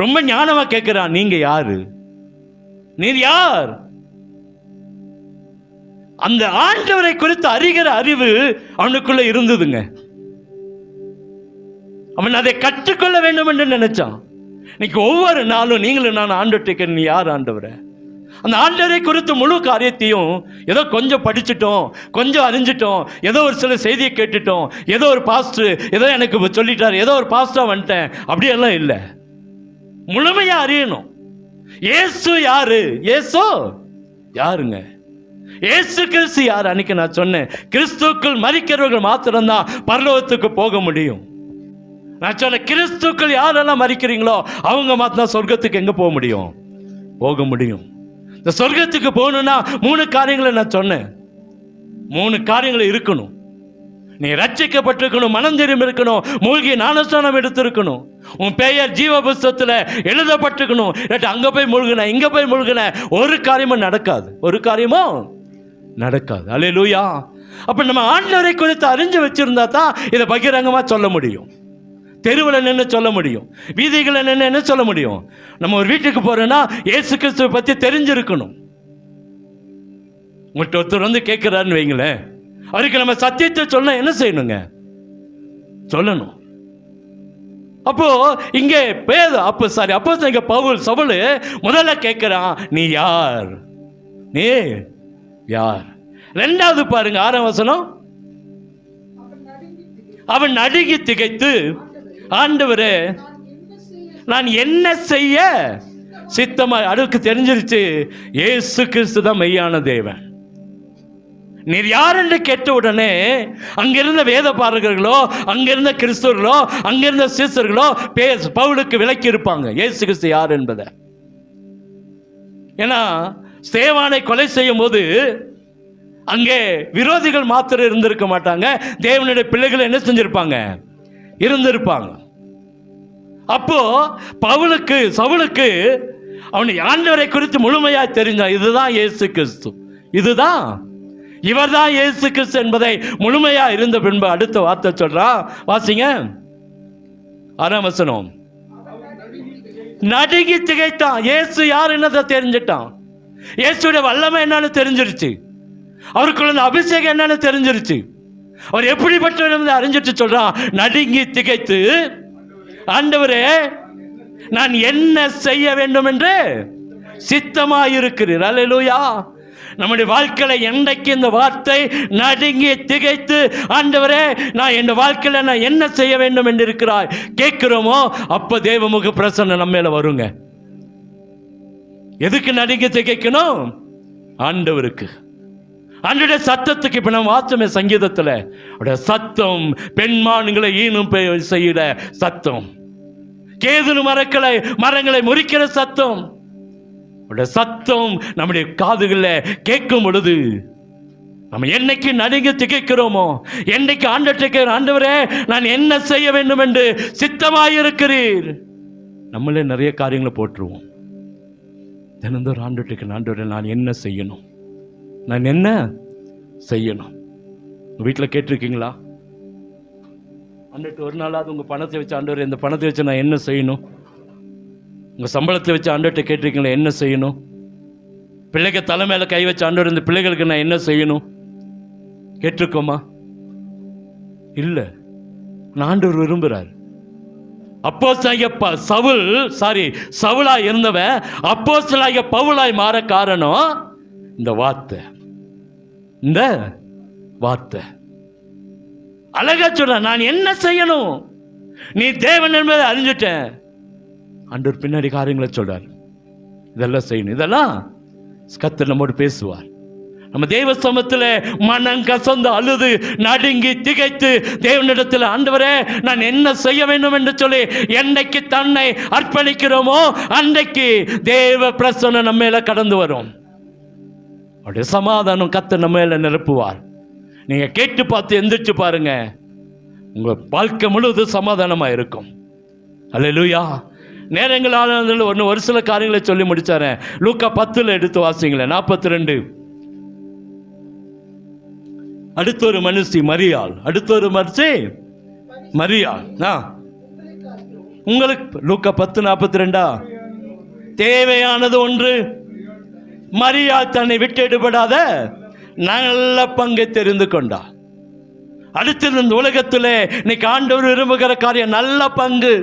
ரொம்ப ஞானமா கேட்கிறான், நீங்க யாரு, நீர் யார்? அந்த ஆண்டவரை குறித்து அறிகிற அறிவு அவனுக்குள்ள இருந்ததுங்க. அவன் அதை கற்றுக்கொள்ள வேண்டும் என்று நினைச்சான். இன்னைக்கு ஒவ்வொரு நாளும் நீங்களும் நான் ஆண்டவர்கிட்ட, நீ யார் ஆண்டவரை? அந்த ஆண்டவரை குறித்து முழு காரியத்தையும் ஏதோ கொஞ்சம் படிச்சுட்டோம், கொஞ்சம் அறிஞ்சிட்டோம், ஏதோ ஒரு சில செய்தியை கேட்டுட்டோம், ஏதோ ஒரு பாஸ்டர் ஏதோ எனக்கு சொல்லிட்டார், ஏதோ ஒரு பாஸ்டா வந்துட்டேன், அப்படியெல்லாம் இல்லை. முழுமையா அறியணும். இயேசு யாரு? இயேசு யாருங்க? இயேசு கிறிஸ்து யார்? அன்னைக்கு நான் சொன்னேன், கிறிஸ்துக்குள் மரிக்கிறவர்கள் மாத்திரம்தான் பரலோகத்துக்கு போக முடியும். நான் சொன்னேன், கிறிஸ்துக்குள் யாரெல்லாம் மரிக்கிறீங்களோ அவங்க மாத்திரம் சொர்க்கத்துக்கு எங்க போக முடியும்? போக முடியும். இந்த சொர்க்கத்துக்கு போகணும்னா 3 காரியங்களை நான் சொன்னேன். 3 காரியங்கள் இருக்கணும். நீ ரட்சிக்கப்பட்டிருக்கணும், மனம் திரும்பி இருக்கணும், மூழ்கி ஞானஸ்நானம் எடுத்திருக்கணும், உன் பெயர் ஜீவ புஸ்தகத்தில் எழுதப்பட்டிருக்கணும். அங்க போய் மூழ்கின, இங்க போய் மூழ்கின, ஒரு காரியமும் நடக்காது, ஒரு காரியமும் நடக்காது. அல்லேலூயா. அப்ப நம்ம ஆண்டவரை குறித்து அறிஞ்சு வச்சிருந்தா தான் இதை பகிரங்கமா சொல்ல முடியும். தெருவில் நின்று சொல்ல முடியும், வீதிகளை நின்று என்ன சொல்ல முடியும். நம்ம ஒரு வீட்டுக்கு போறோம்னா இயேசு கிறிஸ்துவை பத்தி தெரிஞ்சிருக்கணும். உங்கள்கிட்ட ஒருத்தர் வந்து கேட்கிறாருன்னு வைங்களேன், அவருக்கு நம்ம சத்தியத்தை சொல்ல என்ன செய்யணுங்க? சொல்லணும். அப்போ இங்கே இங்க சவுல் முதல்ல கேட்கிறான், நீ யார்? நீ யார்? 2வது பாருங்க, 6ஆம் வசனம். அவன் நடுங்கி திகைத்து, ஆண்டவரே நான் என்ன செய்ய சித்தமா? அடுக்கு தெரிஞ்சிருச்சு, இயேசு கிறிஸ்து தான் மெய்யான தேவன். நீர் யார் என்று கேட்ட உடனே அங்கிருந்த வேத பாரகர்களோ, அங்கிருந்த கிறிஸ்தவர்களோ, அங்கிருந்த சீசர்களோ பவுலுக்கு விளக்கி இருப்பாங்க இயேசு கிறிஸ்து யார் என்பதை. ஏன்னா ஸ்தேவானை கொலை செய்யும் போது அங்கே விரோதிகள் மாத்திரம் இருந்திருக்க மாட்டாங்க, தேவனுடைய பிள்ளைகள் என்ன செஞ்சிருப்பாங்க? இருந்திருப்பாங்க. அப்போ சவுலுக்கு அவனை ஆண்டவரை குறித்து முழுமையாக தெரிஞ்சான். இதுதான் இயேசு கிறிஸ்து, இதுதான் இவர்தான் இயேசு கிறிஸ்து என்பதை முழுமையா இருந்த பின்பு அடுத்த வார்த்தை சொல்றான், வாசிங்க 6ஆம் வசனம். நடுங்கி திகைத்தான். இயேசு யார் என்னதை தெரிஞ்சிட்டான். இயேசுடைய வல்லமை என்னன்னு தெரிஞ்சிருச்சு, அவருக்குள்ள அபிஷேகம் என்னன்னு தெரிஞ்சிருச்சு, அவர் எப்படிப்பட்டவர் அறிஞ்சிட்டு சொல்றான், நடுங்கி திகைத்து, ஆண்டவரே நான் என்ன செய்ய வேண்டும் என்று சித்தமாயிருக்கிறீர். அல்லேலூயா. நம்முடைய வாழ்க்கையில என்றைக்கு இந்த வார்த்தை நடுங்கி திகைத்து, ஆண்டவரே நான் என் வாழ்க்கையில நான் என்ன செய்ய வேண்டும் என்று இருக்கிறாய் கேட்கிறோமோ, அப்ப தேவமுக பிரசன்னம் நம்ம மேல வருங்க. எதுக்கு நடுங்கி திகைக்கணும்? ஆண்டவருக்கு. ஆண்டவருடைய சத்தத்துக்கு இப்ப நம்ம வாச்சமே சங்கீதத்துல, அவருடைய சத்தம் பெண்மான்களை ஈனும் செய்கிற சத்தம், கேதுரு மரங்களை முறிக்கிற சத்தம். அவருடைய சத்தம் நம்முடைய காதுகளில் கேட்கும் பொழுது நம்ம என்னைக்கு நடுங்கி திகைக்கிறோமோ, என்னைக்கு ஆண்டவரே நான் என்ன செய்ய வேண்டும் என்று சித்தமாயிருக்கிறீர், நம்மளே நிறைய காரியங்களை போட்டுருவோம். தினந்தோறும் ஆண்டவரே நான் என்ன செய்யணும், நான் என்ன செய்யணும். வீட்டில் கேட்டிருக்கீங்களா? ஆண்டவர்கிட்ட ஒரு நாளாவது உங்கள் பணத்தை வச்சு, ஆண்டவரே இந்த பணத்தை வச்சு நான் என்ன செய்யணும்? உங்கள் சம்பளத்தை வச்சு ஆண்டவர்கிட்ட கேட்டிருக்கீங்களா என்ன செய்யணும்? பிள்ளைக்கு தலை மேலே கை வச்சு, ஆண்டவர் இந்த பிள்ளைகளுக்கு நான் என்ன செய்யணும் கேட்டிருக்கோமா? இல்லை. ஆண்டவர் விரும்புகிறார். சவுலாய் இருந்தவன் அப்போஸ்தலனாகிய பவுலாய் மாற காரணம் இந்த வார்த்தை. அழகா சொல்ற, நான் என்ன செய்யணும், நீ தேவன் என்பதை அறிஞ்சிட்டேன். ஆண்டவர் பின்னாடி காரியங்களை சொல்றார், இதெல்லாம் செய்யணும், இதெல்லாம் கர்த்தர் நம்மோடு பேசுவார். நம்ம தேவ சமூகத்தில் மனம் கசந்து அழுது நடுங்கி திகைத்து தேவனிடத்தில், ஆண்டவரே நான் என்ன செய்ய வேண்டும் என்று சொல்லி என்னைக்கு தன்னை அர்ப்பணிக்கிறோமோ அன்றைக்கு தேவ பிரசன்னம் நம்ம மேல கடந்து வரும். அவருடைய சமாதானம் கர்த்தர் நம்ம மேல நிரப்புவார். நீங்க கேட்டு பார்த்து எந்திரிச்சு பாருங்க, உங்க வாழ்க்கை முழுவதும் சமாதானமா இருக்கும். அல்லேலூயா. நேரங்களான ஒரு சில காரியங்களை சொல்லி முடிச்சாரேன். லூக்கா 10 எடுத்து வாசிங்களேன். 42. அடுத்த ஒரு மனுஷி மரியாள், உங்களுக்கு லூக்கா 10:42. தேவையானது ஒன்று, மரியாள் தன்னை விட்டு எடுபடாத நல்ல பங்கை தெரிந்து கொண்டா. அடுத்தது இந்த உலகத்தில் இன்னைக்கு ஆண்டவர் விரும்புகிற காரியம் நல்ல பங்கு.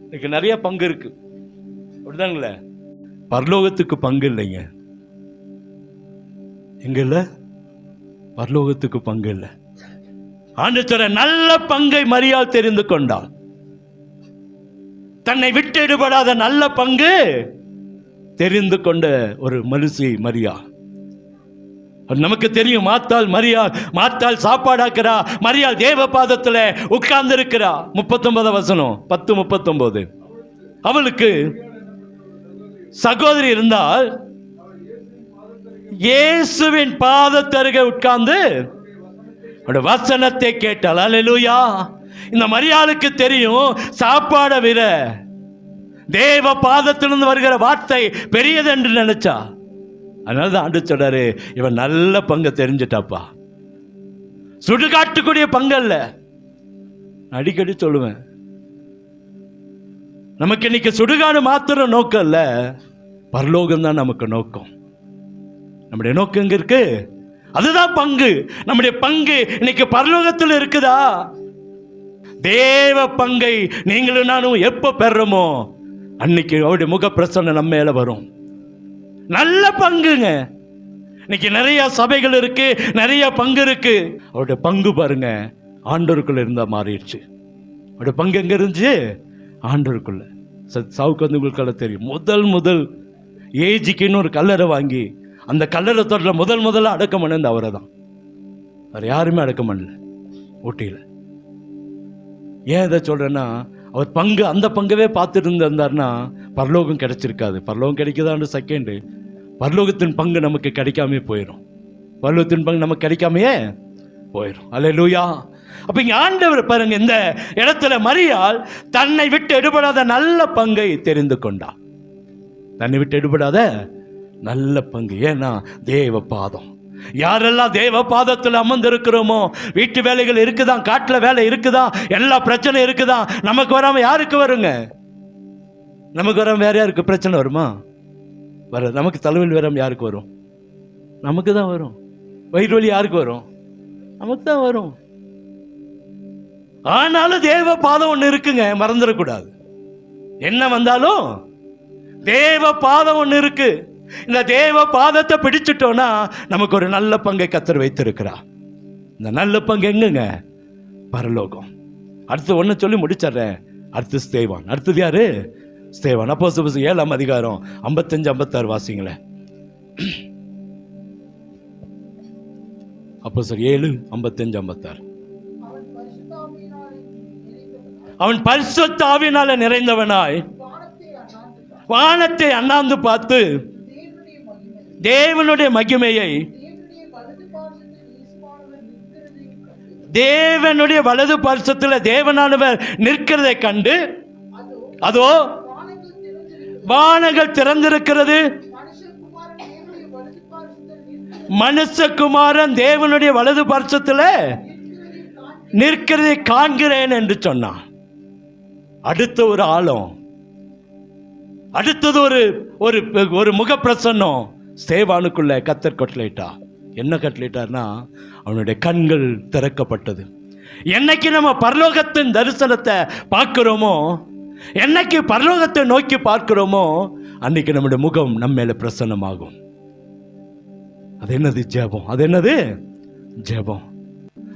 இன்னைக்கு நிறைய பங்கு இருக்கு, அப்படிதாங்களே. பரலோகத்துக்கு பங்கு இல்லைங்க. எங்க இல்ல? பரலோகத்துக்கு பங்கு இல்லை. ஆண்டவர் நல்ல பங்கை மரியாள் தெரிந்து கொண்டாள். தன்னை விட்டு எடுபடாத நல்ல பங்கு தெரிந்து கொண்ட ஒரு மனுஷி மரியாள். நமக்கு தெரியும், மாத்தாள் சாப்பாடாக்குறா. மரியாள் தேவ பாதத்தில் உட்கார்ந்து இருக்கிறா. 39 வசனம் 10:39. அவளுக்கு சகோதரி இருந்தால் இயேசுவின் பாதத்தருகே உட்கார்ந்து வசனத்தை கேட்டாள். அல்லேலூயா. இந்த மரியாளுக்கு தெரியும், சாப்பாட விட தேவ பாதத்திலிருந்து வருகிற வார்த்தை பெரியது என்று நினைச்சா. அதனாலதான் ஆண்டு சொல்றாரு, இவன் நல்ல பங்கு தெரிஞ்சிட்டாப்பா. சுடுகாட்டுக்கூடிய பங்கு அல்ல. அடிக்கடி சொல்லுவேன், நமக்கு இன்னைக்கு சுடுகாடு மாத்திரம் நோக்கம் இல்ல, பரலோகம் தான் நமக்கு நோக்கம். நம்முடைய நோக்கம் எங்க இருக்கு? அதுதான் பங்கு. நம்முடைய பங்கு இன்னைக்கு பரலோகத்தில் இருக்குதா? தேவ பங்கை நீங்களும் நானும் எப்ப பெறமோ அன்னைக்கு அவருடைய முக பிரசன்னம் நம்ம மேல வரும். நல்ல பங்குங்க. இன்னைக்கு நிறைய சபைகள் இருக்கு, நிறைய பங்கு இருக்கு. அவருடைய பங்கு பாருங்க, ஆண்டவருக்குள்ள இருந்தா மாறிடுச்சு. அவருடைய பங்கு எங்க இருந்துச்சு? ஆண்டவருக்குள்ள. சாவுக்கு வந்து உங்களுக்கு தெரியும், முதல் ஏஜிக்குன்னு ஒரு கல்லறை வாங்கி அந்த கல்லறை தோட்டல முதல்ல அடக்கம் பண்ணது அவரை தான். அவர் யாருமே அடக்கம் பண்ணல ஊட்டியில். ஏன் இதை சொல்றேன்னா, அவர் பங்கு, அந்த பங்கவே பார்த்துட்டு இருந்தாருன்னா பரலோகம் கிடைச்சிருக்காது. பரலோகம் கிடைக்குதான்னு செகண்டு, பரலோகத்தின் பங்கு நமக்கு கிடைக்காமே போயிடும். பரலோகத்தின் பங்கு நமக்கு கிடைக்காமையே போயிடும். அல்லேலூயா. அப்ப இங்க ஆண்டவர் பாருங்க, இந்த இடத்துல மரியாள் தன்னை விட்டு எடுபடாத நல்ல பங்கை தெரிந்து கொண்டா. தன்னை விட்டு எடுபடாத நல்ல பங்கு. ஏன்னா தேவ பாதம். யாரெல்லாம் தேவ பாதத்தில் அமர்ந்து இருக்கிறோமோ, வீட்டு வேலைகள் இருக்குதான், காட்டுல வேலை இருக்குதான், எல்லா பிரச்சனை இருக்குதான், நமக்கு வராம யாருக்கு வருங்க? நமக்கு வராம வேற யாருக்கு பிரச்சனை வருமா? வர. நமக்கு தலைவலி வராம யாருக்கு வரும்? நமக்கு தான் வரும். வயிறு வலி யாருக்கு வரும்? நமக்கு தான் வரும். ஆனாலும் தேவ பாதம் ஒண்ணு இருக்குங்க, மறந்துடக்கூடாது. என்ன வந்தாலும் தேவ பாதம் ஒண்ணு இருக்கு. இந்த தேவ பாதத்தை பிடிச்சிட்டோம்னா நமக்கு ஒரு நல்ல பங்கை கர்த்தர் வைத்திருக்கிறார். இந்த நல்ல பங்கு எங்குங்க? பரலோகம். அடுத்து ஒன்னு சொல்லி முடிச்சிடுறேன். அடுத்து ஸ்தேவான். அடுத்தது யாரு? ஸ்தேவான். அப்போஸ்தலர் 7 அதிகாரம் 55-56 வாசிங்களேன். அப்போஸ்தலர் 7:55-56. அவன் பரிசுத்த ஆவியினால நிறைந்தவனாய் வானத்தை அண்ணாந்து பார்த்து தேவனுடைய மகிமையை, தேவனுடைய வலது பார்சத்தில் தேவனானவர் நிற்கிறதை கண்டு, அதோ வானங்கள் திறந்திருக்கிறது, மனுஷகுமாரன் தேவனுடைய வலது பார்சத்தில் நிற்கிறதை காண்கிறேன் என்று சொன்னான். அடுத்த ஒரு ஆழம், அடுத்தது ஒரு ஒரு முகப்பிரசன்னம் ஸ்தேவானுக்குள்ள கர்த்தர் கட்டளையிட்டா. என்ன கட்டளையிட்டார்னா, அவனுடைய கண்கள் திறக்கப்பட்டது. என்னைக்கு நம்ம பரலோகத்தின் தரிசனத்தை பார்க்கிறோமோ, என்னைக்கு பரலோகத்தை நோக்கி பார்க்கிறோமோ, அன்னைக்கு நம்முடைய முகம் நம்ம மேல பிரசன்னமாகும். அது என்னது? ஜெபம். அது என்னது? ஜெபம்.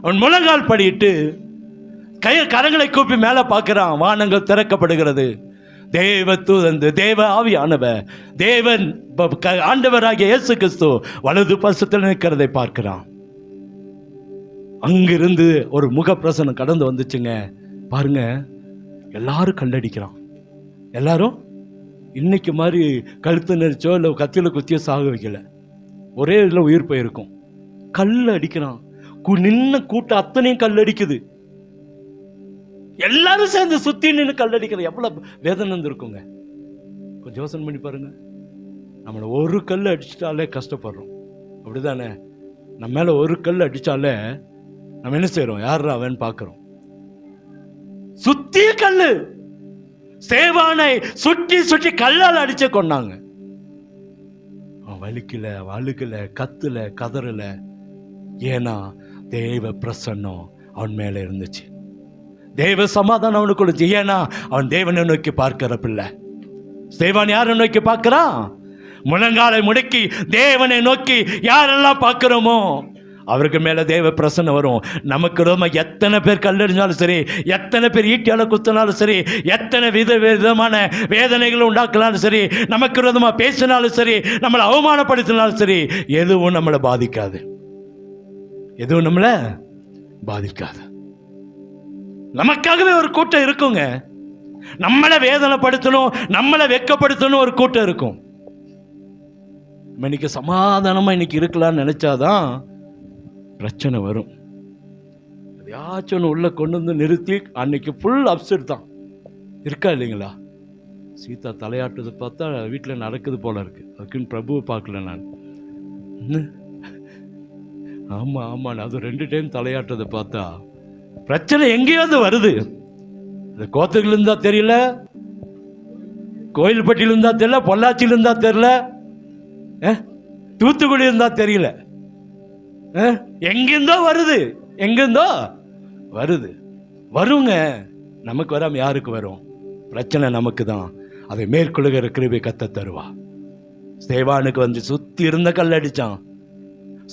அவன் முழங்கால் படியிட்டு கரங்களை கூப்பி மேல பார்க்கிறான். வானங்கள் திறக்கப்படுகிறது. தேவ ஆவியானவர், தேவன் ஆண்டவராகிய இயேசு கிறிஸ்து வலது பரிசுத்தில் நிற்கிறதை பார்க்கிறான். அங்கிருந்து ஒரு முகப்பிரசனம் கடந்து வந்துச்சுங்க. பாருங்க, எல்லாரும் கல்லடிக்கிறான். எல்லாரும் இன்னைக்கு மாதிரி கழுத்து நெரிச்சோ இல்லை கத்தியில குத்தியோ சாக வைக்கல, ஒரே இதில் உயிர் போயிருக்கும். கல் அடிக்கிறான். நின்ன கூட்டம் அத்தனையும் கல் அடிக்குது. எல்லாரும் சேர்ந்து சுத்தி நின்று கல் அடிக்கிற எவ்வளவு வேதனை இருந்திருக்குங்க. கொஞ்சம் யோசனை பண்ணி பாருங்க. நம்மளை ஒரு கல் அடிச்சிட்டாலே கஷ்டப்படுறோம், அப்படிதானே? நம்ம மேல ஒரு கல் அடிச்சாலே நம்ம என்ன செய்யறோம்? யார் அவன் பார்க்கிறோம். சுத்தி கல்லு. சேவானை சுற்றி சுற்றி கல்லால் அடிச்ச கொண்டாங்க. அவன் வலிக்கல, வழுக்கல, கத்துல, கதறல. ஏன்னா தேவ பிரசன்னம் அவன் மேல இருந்துச்சு. தேவ சமாதானம் அவனுக்கு கொடுத்து. ஏன்னா அவன் தேவனை நோக்கி பார்க்கிற பிள்ளை. தேவன் யாரை நோக்கி பார்க்கிறான்? முழங்காலை முடக்கி தேவனை நோக்கி யாரெல்லாம் பார்க்கிறோமோ அவருக்கு மேல தேவ பிரசன்னம் வரும். நமக்கு ரொம்ப எத்தனை பேர் கல்லெறிஞ்சாலும் சரி, எத்தனை பேர் ஈட்டியால குத்தினாலும் சரி, எத்தனை விதமான வேதனைகளை உண்டாக்கினாலும் சரி, நமக்கு விரோதமா பேசினாலும் சரி, நம்மளை அவமானப்படுத்தினாலும் சரி, எதுவும் நம்மளை பாதிக்காது. எதுவும் நம்மளை பாதிக்காது. நமக்காகவே ஒரு கூட்டம் இருக்குங்க. நம்மளை வேதனைப்படுத்தணும், நம்மளை வெட்கப்படுத்தணும் ஒரு கூட்டம் இருக்கும். இன்னைக்கு சமாதானமா இன்னைக்கு இருக்கலாம்னு நினைச்சாதான் பிரச்சனை வரும். எதையாச்சும் ஒன்று உள்ள கொண்டு வந்து நிறுத்தி அன்னைக்கு ஃபுல் அப்செட் தான். இருக்கா இல்லைங்களா? சீதா தலையாட்டுறது பார்த்தா வீட்டில் நடக்குது போல இருக்கு. அதுக்குன்னு பிரபுவை பார்க்கல நான். ஆமாம், அது 2 டைம் தலையாட்டுறதை பார்த்தா பிரச்சனை எங்கேயாவது வருது. அது கோத்தகில் இருந்தா தெரியல, கோயில்பட்டியில் இருந்தா தெரியல, பொள்ளாச்சியில் இருந்தா தெரியல, தூத்துக்குடி இருந்தா தெரியல, எங்கிருந்தோ வருது. எங்கிருந்தோ வருது. வருங்க. நமக்கு வராம யாருக்கு வரும்? பிரச்சனை நமக்கு தான். அதை மேற்கொள்ளுகிற கிருபை கர்த்தர் தருவா. ஸ்தேவானுக்கு வந்து சுத்தி இருந்த கல்லடிச்சான்,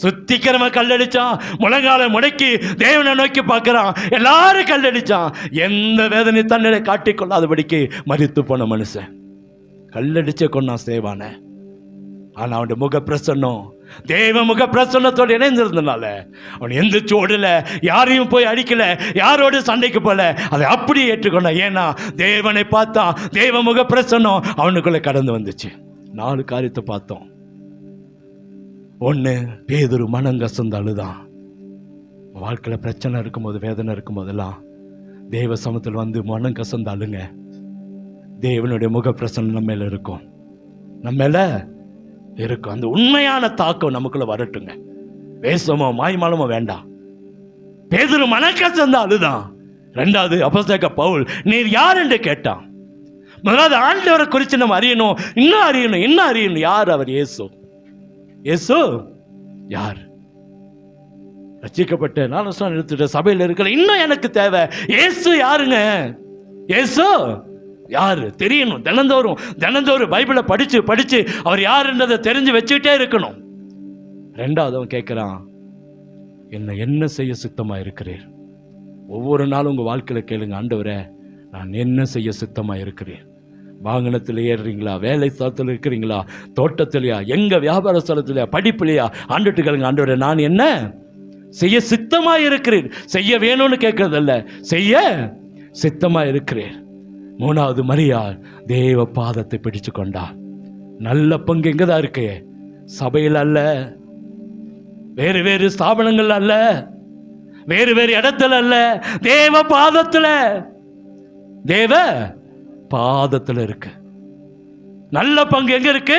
சுத்திக்கிறவ கல்லடிச்சான். முழங்கால முடக்கி தேவனை நோக்கி பார்க்கிறான். எல்லாரும் கல்லடிச்சான். எந்த வேதனை தன்னிலை காட்டிக்கொள்ளாதபடிக்கு மரித்து போன மனுஷன் கல்லடிச்சே கொண்டான் ஸ்தேவான. ஆனா அவனுடைய முகப்பிரசன்னம் தேவ முகப்பிரசன்னத்தோடு இணைந்திருந்தனால அவன் எந்திரிச்சு ஓடல, யாரையும் போய் அடிக்கல, யாரோடு சண்டைக்கு போல. அதை அப்படியே ஏற்றுக்கொண்டான். ஏன்னா தேவனை பார்த்தான். தேவ முகப்பிரசன்னம் அவனுக்குள்ள கடந்து வந்துச்சு. 4 காரியத்தை பார்த்தோம். 1, பேதுரு மனங்கசந்து அழுதான். வாழ்க்கையில் பிரச்சனை இருக்கும்போது, வேதனை இருக்கும்போதெல்லாம் தேவ சமத்தில் வந்து மனம் கசந்து அழுங்க. தேவனுடைய முகப்பிரசன்னம் நம்ம மேல இருக்கும், நம்ம மேல இருக்கும். அந்த உண்மையான தாக்கம் நமக்குள்ள வரட்டுங்க. வேஷமோ மாய்மாலமோ வேண்டாம். பேதுரு மனக்கசந்து அழுதான். 2வது அப்போஸ்தலனாகிய பவுல் நீர் யார் என்று கேட்டான். முதலாவது ஆண்டவரை குறித்து நம்ம அறியணும், இன்னும் அறியணும். யார் அவர்? இயேசு. இயேசு யார்? ரட்சிக்கப்பட்ட நான் எடுத்துட்ட சபையில் இருக்கிற இன்னும் எனக்கு தேவை. இயேசு யாருங்க? இயேசு யாரு தெரியணும். தினந்தோறும் பைபிளை படிச்சு அவர் யாருன்றதை தெரிஞ்சு வச்சுக்கிட்டே இருக்கணும். 2வது அவன் கேட்கிறான், என்ன செய்ய சித்தமா இருக்கிறேன்? ஒவ்வொரு நாளும் உங்க வாழ்க்கையில கேளுங்க, ஆண்டவரே நான் என்ன செய்ய சித்தமா இருக்கிறேன்? வாகனத்தில் ஏறுறீங்களா? வேலை ஸ்தலத்தில் இருக்கிறீங்களா? தோட்டத்திலையா? எங்க வியாபார ஸ்தலத்திலையா? படிப்புலையா? ஆண்டுட்டு கேளுங்க, ஆண்டவரே நான் என்ன செய்ய சித்தமாக இருக்கிறீர். செய்ய வேணும்னு கேட்கறதல்ல, செய்ய சித்தமாக இருக்கிறீர். மூணாவது, மரியாள் தேவ பாதத்தை பிடிச்சு கொண்டார். நல்ல பங்கு எங்கே தான் இருக்கு? சபையில் அல்ல, வேறு வேறு ஸ்தாபனங்கள் அல்ல, வேறு வேறு இடத்துல அல்ல, தேவ பாதத்தில். தேவ பாதத்தில் இருக்கு நல்ல பங்கு. எங்க இருக்கு?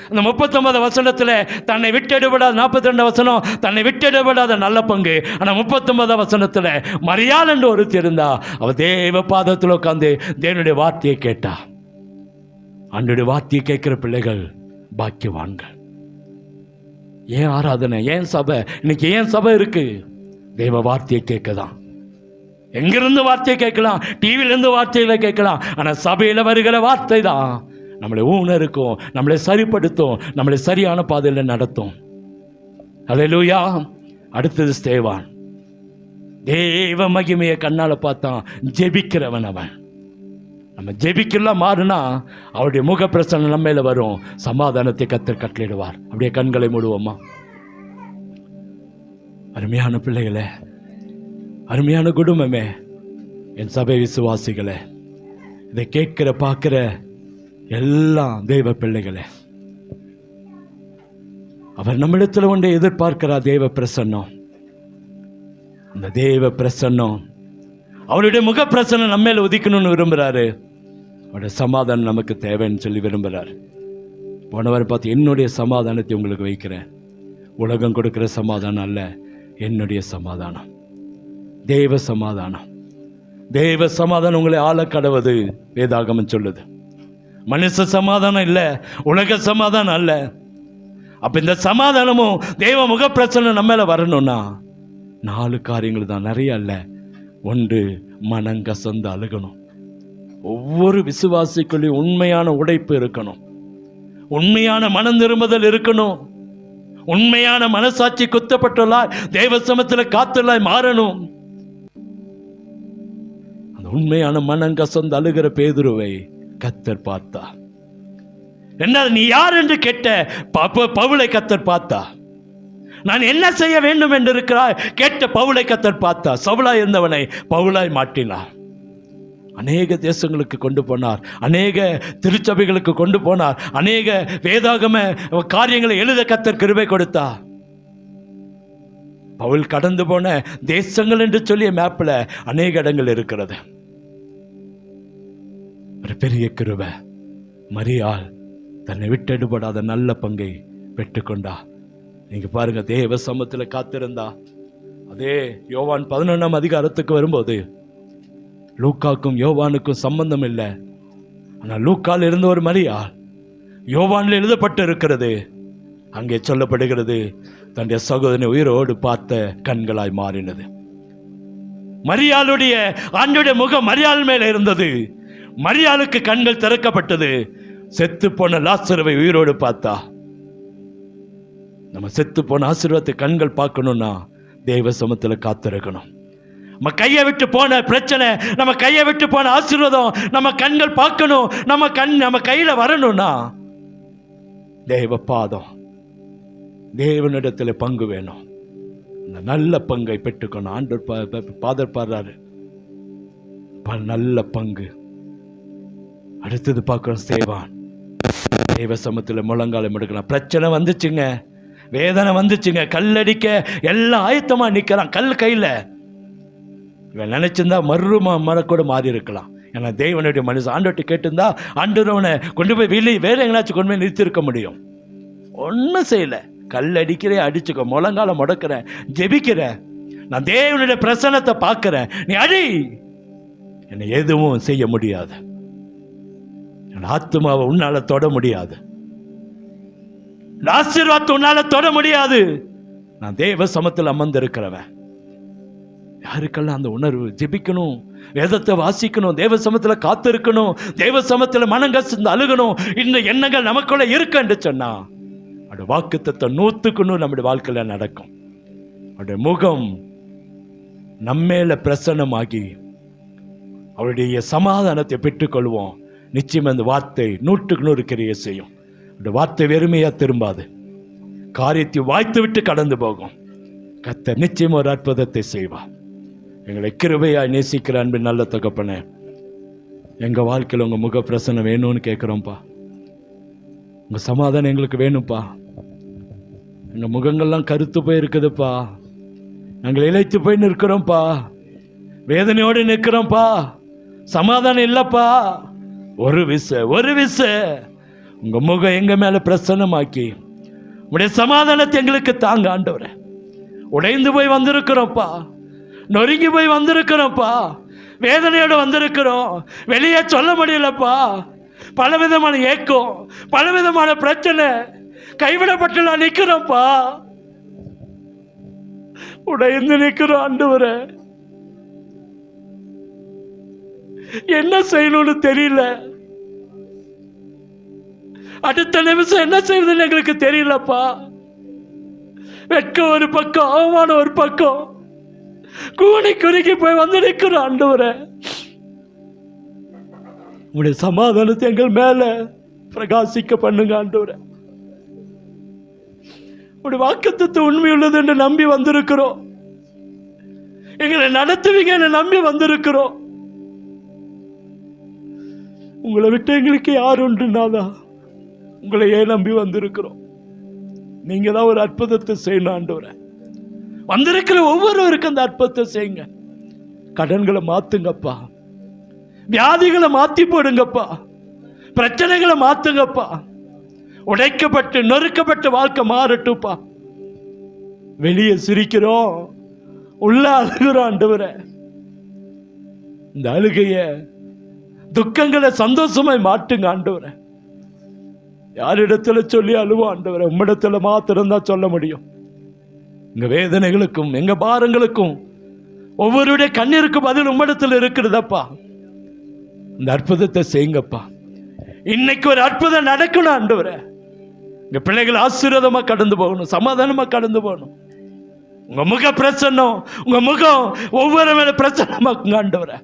அந்த 39 வசனத்தில் தன்னை விட்டெடுபடாத, 42 வசனம் தன்னை விட்டெடுபடாத நல்ல பங்கு. ஆனால் 39 வசனத்தில் மரியாள் என்று ஒருத்தி இருந்தா. அவ தேவ பாதத்தில் உட்காந்து தேவனுடைய வார்த்தையை கேட்டா. அன்றைய வார்த்தையை கேட்கிற பிள்ளைகள் பாக்கியவான்கள். ஏன் ஆராதனை, ஏன் சபை? இன்னைக்கு ஏன் சபை இருக்கு? தேவ வார்த்தையை கேட்கதான். எங்கிருந்து வார்த்தையை கேட்கலாம், டிவியிலிருந்து வார்த்தைகளை கேட்கலாம். ஆனால் சபையில் வருகிற வார்த்தை தான் நம்மளை ஊனருக்கும், நம்மளை சரிப்படுத்தும், நம்மளை சரியான பாதையில் நடத்தும். அல்லேலூயா. அடுத்தது ஸ்தேவான். தேவ மகிமையை கண்ணால் பார்த்தான். ஜெபிக்கிறவன் அவன். நம்ம ஜெபிக்கலாம் மாறுனா அவருடைய முக பிரசன்னம் நம்ம மேல வரும். சமாதானத்தை கர்த்தர் கட்டளையிடுவார். அப்படியே கண்களை மூடுவோமா? அருமையான பிள்ளைகளே, அருமையான குடும்பமே, என் சபை விசுவாசிகளே, இதை கேட்கிற பார்க்கிற எல்லாம் தெய்வ பிள்ளைகளே, அவர் நம்மிடத்தில் ஒன்றை எதிர்பார்க்கிறார். தேவ பிரசன்னம். அந்த தேவ பிரசன்னம், அவருடைய முக பிரசன்னம் நம்ம மேல உதிக்கணும்னு விரும்புகிறாரு. அவருடைய சமாதானம் நமக்கு தேவைன்னு சொல்லி விரும்புகிறார். போனவர் பார்த்து, என்னுடைய சமாதானத்தை உங்களுக்கு வைக்கிறேன். உலகம் கொடுக்கிற சமாதானம் அல்ல, என்னுடைய சமாதானம், தேவ சமாதானம். தேவ சமாதானம் உங்களை ஆள கடவுது வேதாகமம் சொல்லுது. மனுஷ சமாதானம் இல்லை, உலக சமாதானம் அல்ல. அப்ப இந்த சமாதானமும் தேவ முகப்பிரசன்னம் நம்ம மேல வரணும்னா 4 காரியங்கள் தான், நிறைய அல்ல. 1, மனங்கசந்து அழுகணும். ஒவ்வொரு விசுவாசிக்குள்ளேயும் உண்மையான உடைப்பு இருக்கணும், உண்மையான மனம் திரும்புதல் இருக்கணும், உண்மையான மனசாட்சி குத்தப்பட்டுள்ளாய் தேவ சமத்தில் காத்துள்ளாய் மாறணும். அந்த உண்மையான மனங்கசந்து அழுகிற பேதுருவை கர்த்தர் பார்த்தா. என்ன நீ யார் என்று கேட்ட பவுலை கர்த்தர் பார்த்தா. நான் என்ன செய்ய வேண்டும் என்று இருக்கிறாய் கேட்ட பவுலை கர்த்தர் பார்த்தா. சவுலாய் இருந்தவனை பவுலாய் மாற்றினார். அநேக தேசங்களுக்கு கொண்டு போனார், அநேக திருச்சபைகளுக்கு கொண்டு போனார், அநேக வேதாகம காரியங்களை எழுத கர்த்தர் கிருபை கொடுத்தார். பவுல் கடந்து போன தேசங்கள் என்று சொல்லிய மேப்பில் அநேக இடங்கள் இருக்கிறது. ஒரு பெரிய கிருபை. மரியாள் தன்னை விட்டெடுபடாத நல்ல பங்கை பெற்றுக்கொண்டா. நீங்க பாருங்க, தேவ சமத்தில் காத்திருந்தா. அதே யோவான் 11ஆம் அதிகாரத்துக்கு வரும்போது, லூக்காக்கும் யோவானுக்கும் சம்பந்தம் இல்லை. ஆனால் லூக்கால் இருந்த ஒரு மரியாள் யோவானில் எழுதப்பட்டு இருக்கிறது. அங்கே சொல்லப்படுகிறது, தன்னுடைய சகோதரனை உயிரோடு பார்த்த கண்களாய் மாறினது. மரியாளுடைய ஆண்டுடைய முகம் மரியாள் மேல இருந்தது. மரியாளுக்கு கண்கள் திறக்கப்பட்டது. செத்து போன லாசருவை உயிரோடு பார்த்தா. நம்ம செத்து போன ஆசீர்வாதத்தை கண்கள் பார்க்கணும்னா தேவ சமத்தில் காத்திருக்கணும். நம்ம கையை விட்டு போன பிரச்சனை, நம்ம கையை விட்டு போன ஆசீர்வாதம் நம்ம கண்கள் பார்க்கணும். நம்ம கையில வரணும்னா தேவ பாதம், தேவனிடத்தில் பங்கு வேணும். இந்த நல்ல பங்கை பெற்றுக்கணும். ஆண்டவர் பாதர் பாடுறாரு, நல்ல பங்கு. அடுத்தது பார்க்கிறோம் ஸ்தேவான். தேவ சமத்தில் முழங்காலம் எடுக்கலாம். பிரச்சனை வந்துச்சுங்க, வேதனை வந்துச்சுங்க, கல்லடிக்க எல்லாம் ஆயத்தமா நிற்கிறான். கல் கையில். இவன் நினைச்சிருந்தா மரக்கூட மாறி இருக்கலாம். ஏன்னா தேவனுடைய மனுஷன் ஆண்டவர்கிட்ட கேட்டிருந்தா ஆண்டவனை கொண்டு போய் வேற எங்கேனாச்சும் கொண்டு போய் நிறுத்திருக்க முடியும். ஒன்றும் செய்யலை. கல் அடிக்கிறேன், அடிச்சுக்க, முழங்காலம் முடக்கிறேன், ஜெபிக்கிறேன், நான் தேவனுடைய பிரசன்னத்தை பார்க்கிறேன், நீ அடி. என்னை எதுவும் செய்ய முடியாது. என் ஆத்துமாவை உன்னால தொட முடியாது, ஆசீர்வாதத்தை உன்னால தொட முடியாது. நான் தேவ சமத்தில் அமர்ந்திருக்கிறவன். யாருக்கெல்லாம் அந்த உணர்வு, ஜெபிக்கணும், வேதத்தை வாசிக்கணும், தேவ சமத்தில் காத்திருக்கணும், தேவ சமத்தில் மனங்கசந்து அழுகணும், இந்த எண்ணங்கள் நமக்குள்ள இருக்கு என்று சொன்னா அவருடைய வாக்குத்தத்தம் 100க்கு 100 நம்முடைய வாழ்க்கையில் நடக்கும். அவருடைய முகம் நம்மேல பிரசன்னமாகி அவருடைய சமாதானத்தை பெற்றுக்கொள்வோம். நிச்சயம் அந்த வார்த்தை 100க்கு 100 கிரியை செய்யும். அந்த வார்த்தை வெறுமையா திரும்பாது, காரியத்தை வாய்த்து விட்டு கடந்து போகும். கர்த்தர் நிச்சயம் ஒரு அற்புதத்தை செய்வார். எங்களை கிருபையாய் நேசிக்கிற அன்பின் நல்ல தகப்பனே, எங்கள் வாழ்க்கையில் உங்கள் முக பிரசன்னம் வேணும்னு கேட்குறோம்ப்பா. உங்கள் சமாதானம் எங்களுக்கு வேணும்ப்பா. எங்கள் முகங்கள்லாம் கருத்து போய் இருக்குதுப்பா. நாங்கள் இழைத்து போய் நிற்கிறோம்ப்பா. வேதனையோடு நிற்கிறோம்ப்பா. சமாதானம் இல்லைப்பா. ஒரு விச உங்கள் முகம் எங்கள் மேலே பிரசன்னமாக்கி உடைய சமாதானத்தை எங்களுக்கு தாங்க ஆண்டவரே. உடைந்து போய் வந்திருக்கிறோம்ப்பா. நொறுங்கி போய் வந்திருக்கிறோம்ப்பா. வேதனையோடு வந்திருக்கிறோம். வெளியே சொல்ல முடியலப்பா. பலவிதமான ஏக்கம், பலவிதமான பிரச்சனை, கைவிடப்பட்டு நான் நிற்கிறோம்ப்பா. உடைந்து நிற்கிறோம் ஆண்டவரே. என்ன செய்யணும்னு தெரியல. அடுத்த நிமிஷம் என்ன செய்யறதுன்னு எங்களுக்கு தெரியலப்பா. வெட்கம் ஒரு பக்கம், அவமானம் ஒரு பக்கம், கூணி குறுக்கி போய் வந்து நிற்கிறோம் ஆண்டவரே. உங்களுடைய சமாதானத்தை எங்கள் மேல பிரகாசிக்க பண்ணுங்க ஆண்டவரே. உங்களுடைய வாக்குத்தத்தம் உண்மை உள்ளது என்று நம்பி வந்திருக்கிறோம். எங்களை நடத்துவீங்க என்று நம்பி வந்திருக்கிறோம். உங்களை விட்டு எங்களுக்கு யார் உண்டுனாதான் உங்களை ஏன் நம்பி வந்திருக்கிறோம். நீங்க தான் ஒரு அற்புதத்தை செய்யணும் ஆண்டவரே. வந்திருக்கிற ஒவ்வொருவருக்கும் அந்த அற்புதத்தை செய்யுங்க. கடன்களை மாத்துங்கப்பா. வியாதிகளை மாத்தி போடுங்கப்பா. பிரச்சனைகளை மாத்துங்கப்பா. உடைக்கப்பட்டு நொறுக்கப்பட்ட வாழ்க்கை மாறட்டும்ப்பா. வெளியே சிரிக்கிறோம், உள்ள அழுகிறோம் ஆண்டவரே. இந்த அழுகைய துக்கங்களை சந்தோஷமாய் மாட்டுங்க ஆண்டவரே. யாரிடத்துல சொல்லி அழுவோம் ஆண்டவரே? உம்மிடத்துல மாத்திரம்தான் சொல்ல முடியும். எங்க வேதனைகளுக்கும் எங்க பாரங்களுக்கும் ஒவ்வொருடைய கண்ணீருக்கும் பதில் உம்மிடத்தில் இருக்கிறதப்பா. இந்த அற்புதத்தை செய்யுங்கப்பா. இன்னைக்கு ஒரு அற்புதம் நடக்கணும் ஆண்டவரே. எங்க பிள்ளைகள் ஆசீர்வாதமா கடந்து போகணும், சமாதானமா கடந்து போகணும். உங்க முக பிரசன்னம், உங்க முகம் ஒவ்வொரு மேல பிரசன்னமாக்குங்க ஆண்டவரே.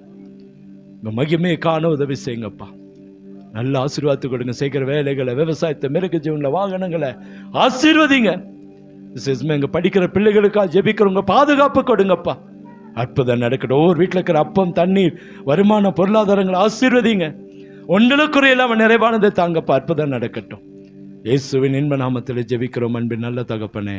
உங்க மகிமையை காண உதவி செய்யுங்கப்பா. நல்ல ஆசீர்வாதத்தை கொடுங்க. செய்கிற வேலைகளை, விவசாயத்தை, மிருக ஜீவனில் வாகனங்களை ஆசீர்வதிங்க. எங்க படிக்கிற பிள்ளைகளுக்காக ஜெபிக்கிறவங்க பாதுகாப்பு கொடுங்கப்பா. அற்புதம் நடக்கட்டும். ஒவ்வொரு வீட்டில் இருக்கிற அப்பம், தண்ணீர், வருமான, பொருளாதாரங்களை ஆசீர்வதிங்க. ஒன்றில் குறையில்லாமல் நிறைவானதை தாங்கப்பா. அற்புதம் நடக்கட்டும். இயேசுவின் இன்ப நாமத்தில் ஜெபிக்கிறோம் அன்பின் நல்ல தகப்பனே.